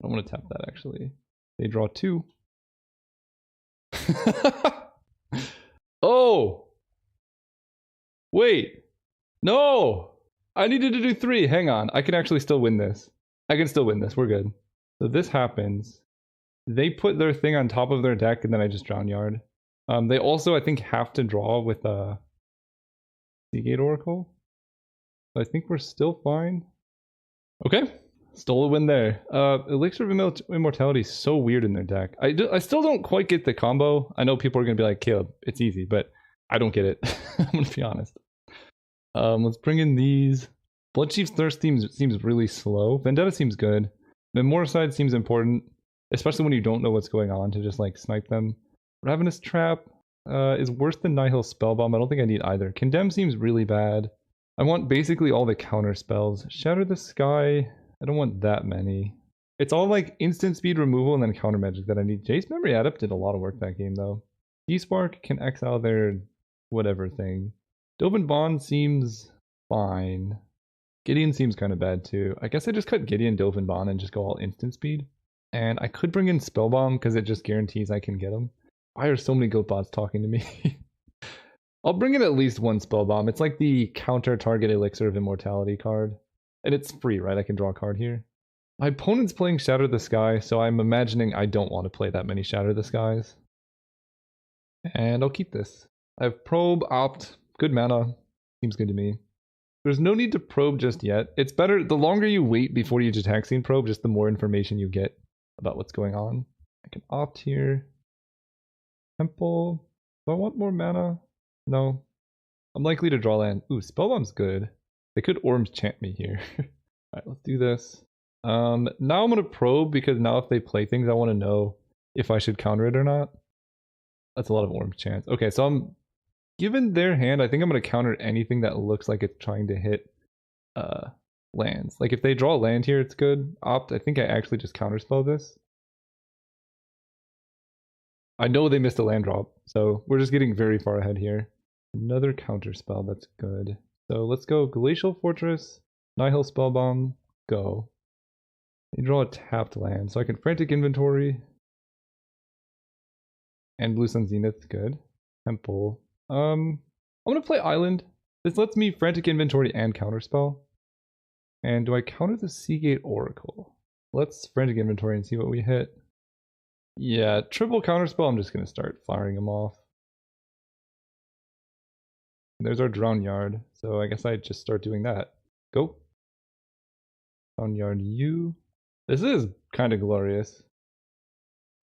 don't want to tap that, actually. They draw 2. Oh! Wait! No! I needed to do 3. Hang on. I can actually still win this. I can still win this. We're good. So this happens. They put their thing on top of their deck, and then I just Drownyard. They also, I think, have to draw with a Seagate Oracle. So I think we're still fine. Okay. Stole a win there. Elixir of Immortality is so weird in their deck. I still don't quite get the combo. I know people are going to be like, Caleb, it's easy, but I don't get it. I'm going to be honest. Let's bring in these. Blood Chief's Thirst seems really slow. Vendetta seems good. Memoricide seems important. especially when you don't know what's going on, to just like snipe them. Ravenous Trap is worse than Nihil Spellbomb. I don't think I need either. Condemn seems really bad. I want basically all the counter spells. Shatter the Sky, I don't want that many. It's all like instant speed removal and then counter magic that I need. Jace Memory Adept did a lot of work that game though. D-Spark can exile their whatever thing. Dovin Bond seems fine. Gideon seems kind of bad too. I guess I just cut Gideon, Dovin Bond, and just go all instant speed. And I could bring in Spellbomb because it just guarantees I can get him. Why are so many goat bots talking to me? I'll bring in at least one Spellbomb. It's like the counter target Elixir of Immortality card. And it's free, right? I can draw a card here. My opponent's playing Shatter the Sky, so I'm imagining I don't want to play that many Shatter the Skies. And I'll keep this. I have Probe, Opt, good mana. Seems good to me. There's no need to probe just yet. It's better, the longer you wait before you Jitaxian probe, just the more information you get about what's going on. I can opt here. Temple. Do I want more mana? No. I'm likely to draw land. Ooh, Spellbomb's good. They could Orm's Chant me here. Alright, let's do this. Now I'm going to probe because now if they play things, I want to know if I should counter it or not. That's a lot of Orm's Chants. Okay, so I'm given their hand, I think I'm going to counter anything that looks like it's trying to hit lands. Like if they draw a land here, it's good. Opt, I think I actually just counterspell this. I know they missed a land drop, so we're just getting very far ahead here. Another counterspell, that's good. So let's go Glacial Fortress, Nihil Spellbomb, go. You draw a tapped land, so I can Frantic Inventory. And Blue Sun Zenith, good. Temple. I'm gonna play Island. This lets me Frantic Inventory and Counterspell. And do I counter the Seagate Oracle? Let's Frantic Inventory and see what we hit. Yeah, triple Counterspell, I'm just gonna start firing them off. And there's our Drownyard, so I guess I just start doing that. Go. Drownyard U. This is kind of glorious.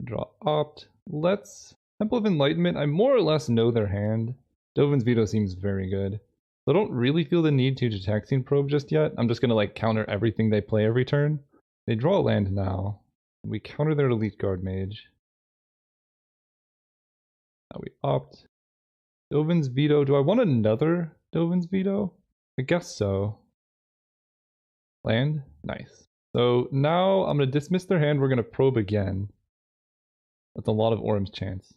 Draw Opt. Let's Temple of Enlightenment. I more or less know their hand. Dovin's Veto seems very good. So I don't really feel the need to Jitaxian Probe just yet. I'm just gonna like counter everything they play every turn. They draw a land now. We counter their Elite Guard Mage. Now we opt. Dovin's Veto. Do I want another Dovin's Veto? I guess so. Land? Nice. So now I'm going to dismiss their hand. We're going to probe again. That's a lot of Orm's Chance.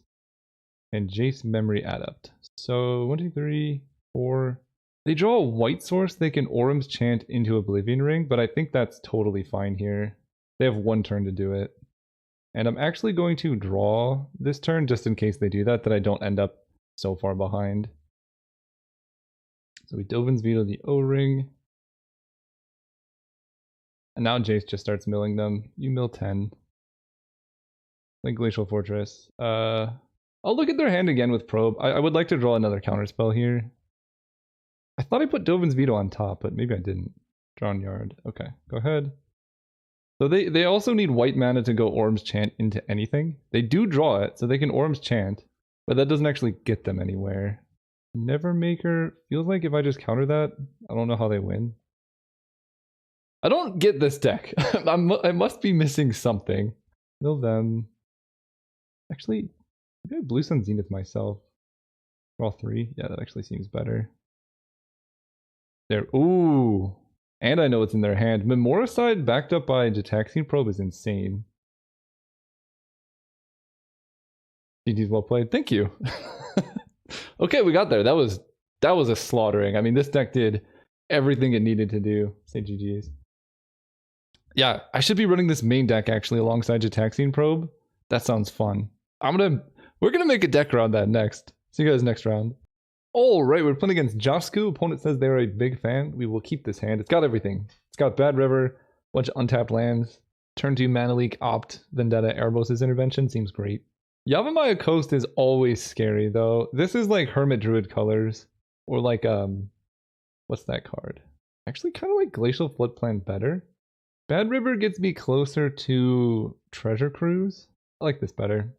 And Jace Memory Adept. So 1, 2, 3, 4. They draw a white source. They can Orm's Chant into Oblivion Ring, but I think that's totally fine here. They have one turn to do it. And I'm actually going to draw this turn just in case they do that, that I don't end up so far behind. So we Dovin's Veto the O-Ring. And now Jace just starts milling them. You mill 10. Like Glacial Fortress. I'll look at their hand again with Probe. I would like to draw another counterspell here. I thought I put Dovin's Veto on top, but maybe I didn't. Drownyard. Okay, go ahead. So they also need white mana to go Orm's Chant into anything. They do draw it, so they can Orm's Chant, but that doesn't actually get them anywhere. Nevermaker feels like if I just counter that, I don't know how they win. I don't get this deck. I must be missing something. Mill them. Actually, maybe I Blue Sun Zenith myself. Draw 3. Yeah, that actually seems better. There. Ooh. And I know it's in their hand. Memoricide backed up by Jitaxian Probe is insane. GG's well played. Thank you. Okay, we got there. That was a slaughtering. I mean, this deck did everything it needed to do. Say GG's. Yeah, I should be running this main deck actually alongside Jitaxian Probe. That sounds fun. We're gonna make a deck around that next. See you guys next round. Alright, we're playing against Josku. Opponent says they're a big fan. We will keep this hand. It's got everything. It's got Bad River, bunch of untapped lands. Turn 2 Mana Leak, Opt, Vendetta, Erebos' Intervention. Seems great. Yavimaya Coast is always scary though. This is like Hermit Druid colors. Or like, what's that card? Actually kind of like Glacial Floodplain better. Bad River gets me closer to Treasure Cruise. I like this better.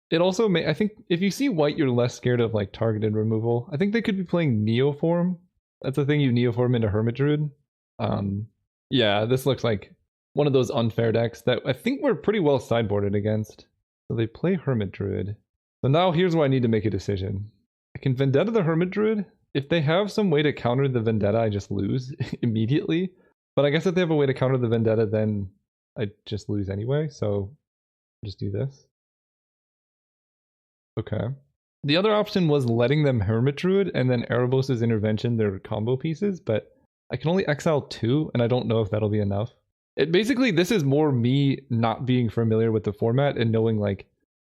It also I think if you see white, you're less scared of like targeted removal. I think they could be playing Neoform. That's the thing, you Neoform into Hermit Druid. Yeah, this looks like one of those unfair decks that I think we're pretty well sideboarded against. So they play Hermit Druid. So now here's where I need to make a decision. I can Vendetta the Hermit Druid. If they have some way to counter the Vendetta, I just lose immediately. But I guess if they have a way to counter the Vendetta, then I just lose anyway. So I'll just do this. Okay. The other option was letting them Hermit Druid and then Erebos' Intervention their combo pieces, but I can only exile 2, and I don't know if that'll be enough. Basically, this is more me not being familiar with the format and knowing, like,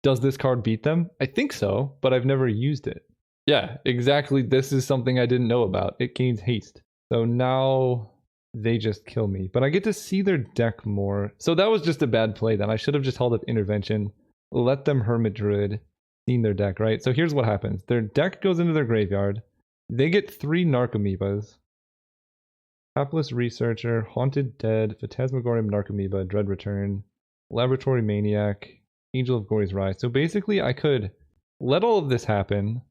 does this card beat them? I think so, but I've never used it. Yeah, exactly. This is something I didn't know about. It gains haste. So now they just kill me, but I get to see their deck more. So that was just a bad play then. I should have just held up Intervention, let them Hermit Druid, seen their deck, right? So here's what happens. Their deck goes into their graveyard. They get 3 Narcomoebas. Hapless Researcher, Haunted Dead, Phantasmagorium Narcomoeba, Dread Return, Laboratory Maniac, Angel of Glory's Rise. So basically I could let all of this happen.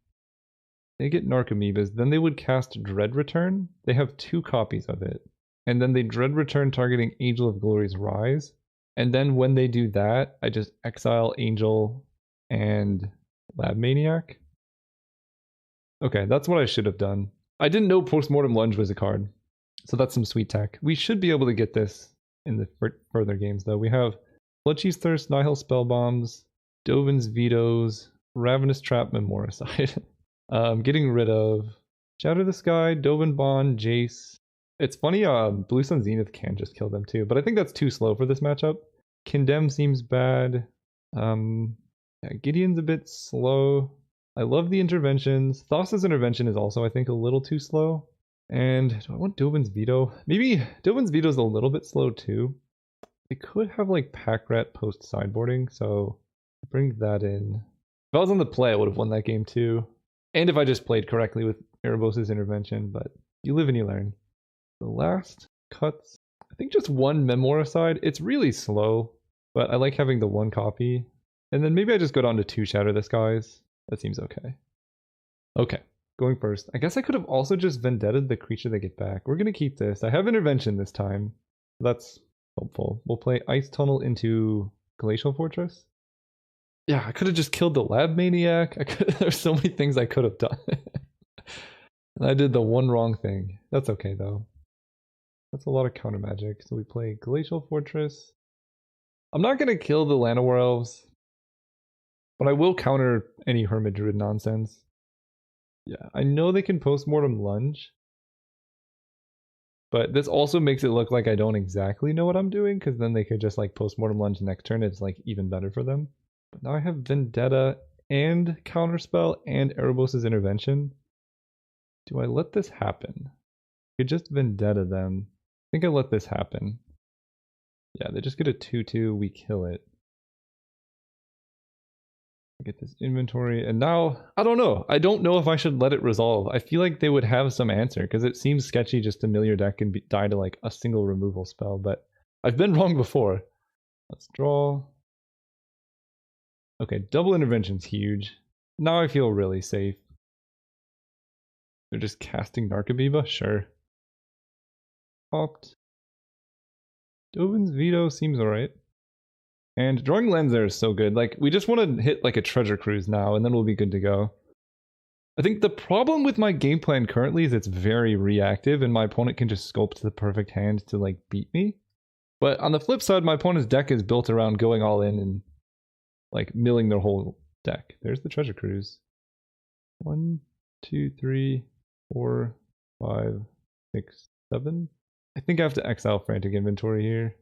They get Narcomoebas, then they would cast Dread Return. They have 2 copies of it. And then they Dread Return targeting Angel of Glory's Rise. And then when they do that, I just exile Angel and Lab Maniac. Okay, that's what I should have done. I didn't know Postmortem Lunge was a card. So that's some sweet tech. We should be able to get this in the further games, though. We have Bloodcheese Thirst, Nihil Spellbombs, Dovin's Vetoes, Ravenous Trap, Memoricide. Getting rid of Shatter the Sky, Dovin Bond, Jace. It's funny, Blue Sun Zenith can just kill them too, but I think that's too slow for this matchup. Condemn seems bad. Yeah, Gideon's a bit slow. I love the interventions. Thassa's intervention is also, I think, a little too slow. And do I want Dovin's Veto? Maybe Dovin's Veto is a little bit slow too. They could have like Pack Rat post sideboarding, so bring that in. If I was on the play, I would have won that game too. And if I just played correctly with Erebos' intervention, but you live and you learn. The last cuts, I think just 1 Memoricide. It's really slow, but I like having the 1 copy. And then maybe I just go down to 2 Shatter the Skies. That seems okay. Okay. Going first. I guess I could have also just Vendetted the creature they get back. We're going to keep this. I have Intervention this time. That's helpful. We'll play Ice Tunnel into Glacial Fortress. Yeah, I could have just killed the Lab Maniac. There's so many things I could have done. And I did the one wrong thing. That's okay, though. That's a lot of counter magic. So we play Glacial Fortress. I'm not going to kill the Llanowar Elves, but I will counter any Hermit Druid nonsense. Yeah, I know they can Postmortem Lunge, but this also makes it look like I don't exactly know what I'm doing, because then they could just like Postmortem Lunge next turn. It's like even better for them. But now I have Vendetta and Counterspell and Erebos' Intervention. Do I let this happen? I could just Vendetta them. I think I let this happen. Yeah, they just get a 2/2, we kill it. Get this inventory, and now I don't know. I don't know if I should let it resolve. I feel like they would have some answer, because it seems sketchy just to mill your deck and die to like a single removal spell, but I've been wrong before. Let's draw. Okay, double intervention's huge. Now I feel really safe. They're just casting Narcomoeba? Sure. Opt. Dovin's Veto seems alright. And drawing lands there is so good. Like, we just want to hit like a treasure cruise now, and then we'll be good to go. I think the problem with my game plan currently is it's very reactive, and my opponent can just sculpt the perfect hand to like beat me. But on the flip side, my opponent's deck is built around going all in and like milling their whole deck. There's the treasure cruise. 1, 2, 3, 4, 5, 6, 7. I think I have to exile Frantic Inventory here.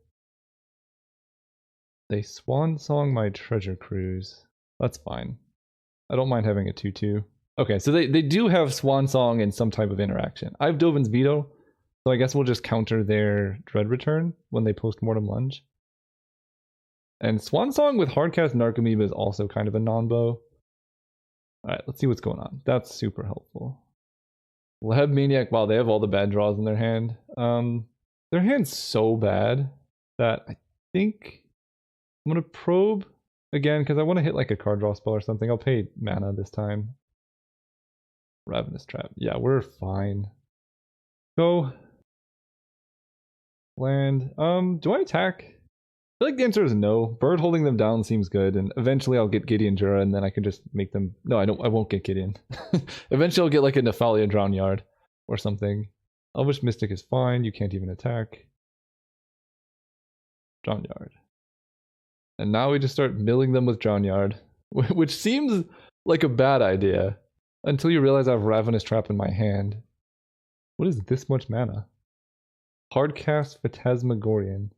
They Swan Song my Treasure Cruise. That's fine. I don't mind having a 2/2. Okay, so they do have Swan Song and some type of interaction. I have Dovin's Veto, so I guess we'll just counter their Dread Return when they Postmortem Lunge. And Swan Song with Hardcast Narcomoeba is also kind of a non-bow. Alright, let's see what's going on. That's super helpful. Lab Maniac, wow, they have all the bad draws in their hand. Their hand's so bad that I think I'm going to probe again, because I want to hit like a card draw spell or something. I'll pay mana this time. Ravenous Trap. Yeah, we're fine. Go. Land. Do I attack? I feel like the answer is no. Bird holding them down seems good, and eventually I'll get Gideon Jura, and then I can just make them... No, I won't get Gideon. Eventually I'll get like a Nephalia Drownyard or something. Elvish Mystic is fine, you can't even attack. Drownyard. And now we just start milling them with Drownyard, which seems like a bad idea, until you realize I have Ravenous Trap in my hand. What is this much mana? Hardcast Phantasmagorian.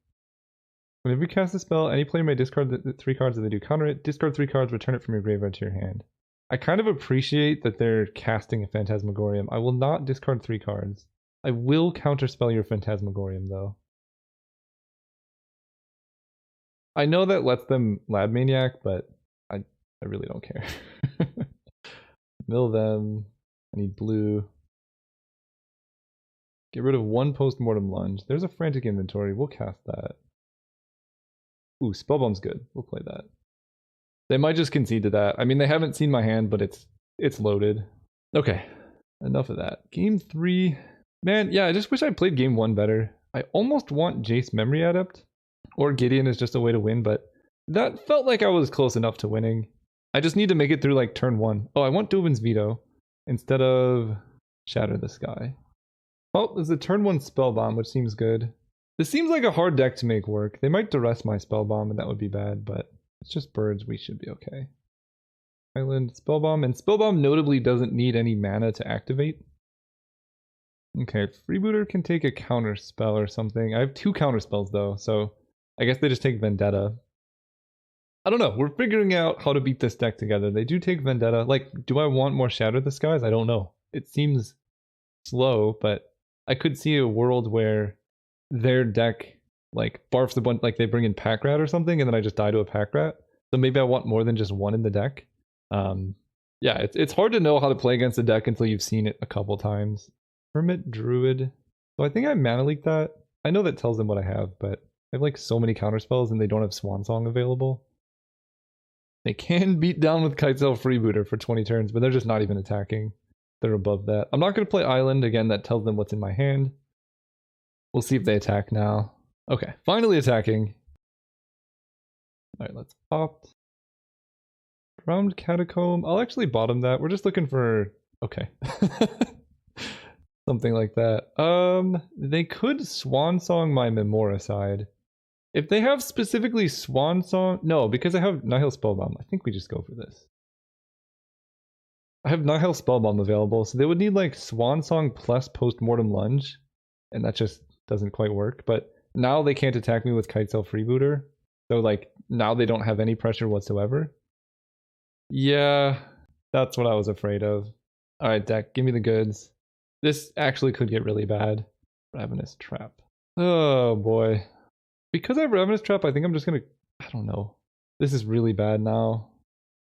Whenever you cast a spell, any player may discard the 3 cards that they do counter it. Discard 3 cards, return it from your graveyard to your hand. I kind of appreciate that they're casting a Phantasmagorium. I will not discard 3 cards. I will counterspell your Phantasmagorium, though. I know that lets them Lab Maniac, but I really don't care. Mill them. I need blue. Get rid of 1 Postmortem Lunge. There's a Frantic Inventory. We'll cast that. Ooh, Spellbomb's good. We'll play that. They might just concede to that. I mean, they haven't seen my hand, but it's loaded. Okay, enough of that. Game 3. Man, yeah, I just wish I played game 1 better. I almost want Jace Memory Adept. Or Gideon is just a way to win, but that felt like I was close enough to winning. I just need to make it through like turn 1. Oh, I want Dubin's Veto instead of Shatter the Sky. Oh, there's a turn 1 Spellbomb, which seems good. This seems like a hard deck to make work. They might duress my Spellbomb, and that would be bad, but it's just birds. We should be okay. Island, Spellbomb, and Spellbomb notably doesn't need any mana to activate. Okay, Freebooter can take a counter spell or something. I have 2 counter spells though, so I guess they just take Vendetta. I don't know. We're figuring out how to beat this deck together. They do take Vendetta. Like, do I want more Shatter the Skies? I don't know. It seems slow, but I could see a world where their deck like barfs a bunch, like they bring in Pack Rat or something, and then I just die to a Pack Rat. So maybe I want more than just 1 in the deck. Yeah, it's hard to know how to play against a deck until you've seen it a couple times. Hermit, Druid. So I think I mana leak that. I know that tells them what I have, but I have like so many counterspells and they don't have Swan Song available. They can beat down with Kitesail Freebooter for 20 turns, but they're just not even attacking. They're above that. I'm not going to play Island. Again, that tells them what's in my hand. We'll see if they attack now. Okay, finally attacking. Alright, let's opt. Drowned Catacomb. I'll actually bottom that. We're just looking for... Okay. Something like that. They could Swan Song my Memoricide. If they have specifically Swan Song... No, because I have Nihil Spellbomb. I think we just go for this. I have Nihil Spellbomb available, so they would need like Swan Song plus Postmortem Lunge. And that just doesn't quite work. But now they can't attack me with Kitesail Freebooter. So like, now they don't have any pressure whatsoever. Yeah, that's what I was afraid of. Alright, deck, give me the goods. This actually could get really bad. Ravenous Trap. Oh boy. Because I have Ravenous Trap, I think I'm just gonna... I don't know. This is really bad now.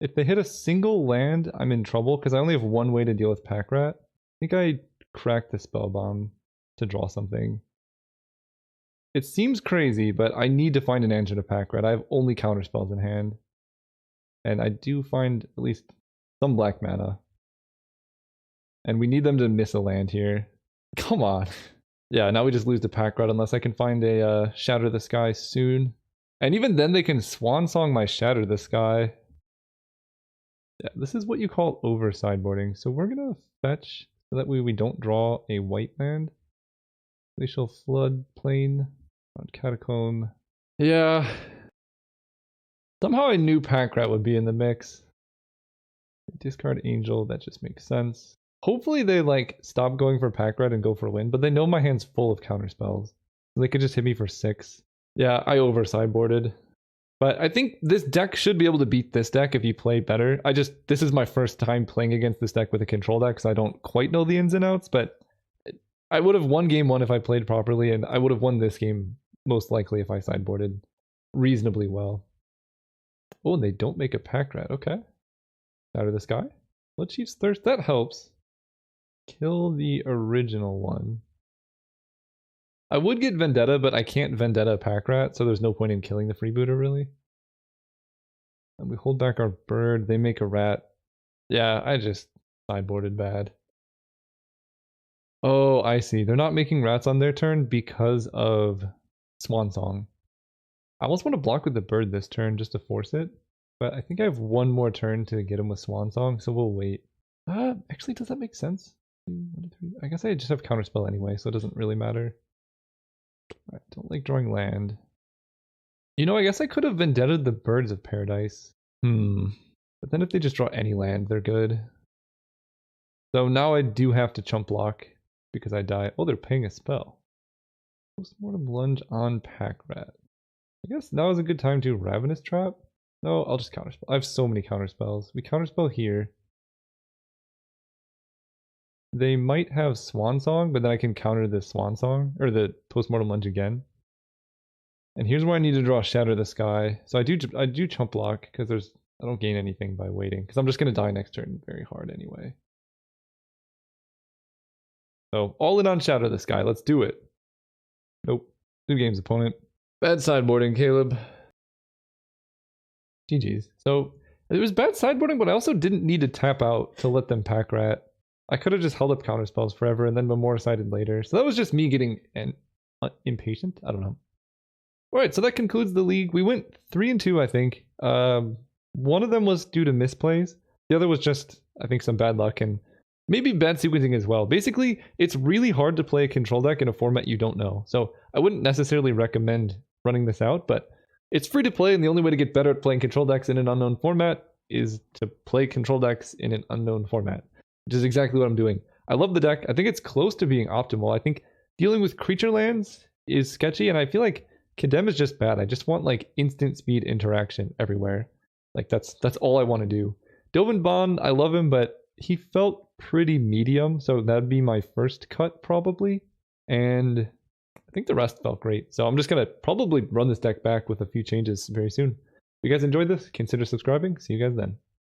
If they hit a single land, I'm in trouble because I only have 1 way to deal with Pack Rat. I think I cracked the Spellbomb to draw something. It seems crazy, but I need to find an answer to Pack Rat. I have only counterspells in hand. And I do find at least some black mana. And we need them to miss a land here. Come on. Yeah, now we just lose to Pack Rat unless I can find a Shatter the Sky soon. And even then they can Swan Song my Shatter the Sky. Yeah, this is what you call over sideboarding. So we're gonna fetch so that way we don't draw a white land. Glacial Flood Plain. Catacomb. Yeah. Somehow I knew Pack Rat would be in the mix. Discard Angel, that just makes sense. Hopefully they like stop going for Pack Rat and go for win, but they know my hand's full of counterspells. So they could just hit me for 6. Yeah, I over sideboarded. But I think this deck should be able to beat this deck if you play better. This is my first time playing against this deck with a control deck, so I don't quite know the ins and outs, but I would have won game 1 if I played properly, and I would have won this game most likely if I sideboarded reasonably well. Oh, and they don't make a Pack Rat. Okay. Out of the Sky. Blood Chief's Thirst. That helps. Kill the original one. I would get Vendetta, but I can't Vendetta Pack Rat, so there's no point in killing the Freebooter, really. And we hold back our bird. They make a rat. Yeah, I just sideboarded bad. Oh, I see. They're not making rats on their turn because of Swan Song. I almost want to block with the bird this turn just to force it, but I think I have one more turn to get him with Swan Song, so we'll wait. Actually, does that make sense? 2, 1, 3. I guess I just have Counterspell anyway, so it doesn't really matter. I don't like drawing land. You know, I guess I could have Vendetted the Birds of Paradise. But then if they just draw any land, they're good. So now I do have to chump block because I die. Oh, they're paying a spell. Postmortem Lunge on Pack Rat. I guess now is a good time to Ravenous Trap. No, I'll just counterspell. I have so many counterspells. We counterspell here. They might have Swan Song, but then I can counter the Swan Song, or the Postmortem Lunge again. And here's where I need to draw Shatter the Sky. So I do chump block, because I don't gain anything by waiting, because I'm just going to die next turn very hard anyway. So all in on Shatter the Sky, let's do it. Nope. 2 games opponent. Bad sideboarding, Caleb. GG's. So it was bad sideboarding, but I also didn't need to tap out to let them pack rat. I could have just held up counterspells forever and then Memoricided later. So that was just me getting impatient. I don't know. Alright, so that concludes the league. We went 3-2, I think. One of them was due to misplays. The other was just, I think, some bad luck and maybe bad sequencing as well. Basically, it's really hard to play a control deck in a format you don't know. So I wouldn't necessarily recommend running this out, but it's free to play, and the only way to get better at playing control decks in an unknown format is to play control decks in an unknown format, which is exactly what I'm doing. I love the deck. I think it's close to being optimal. I think dealing with creature lands is sketchy, and I feel like Condemn is just bad. I just want like instant speed interaction everywhere. Like that's all I want to do. Dovin Bond, I love him, but he felt pretty medium, so that'd be my first cut probably. And I think the rest felt great. So I'm just going to probably run this deck back with a few changes very soon. If you guys enjoyed this, consider subscribing. See you guys then.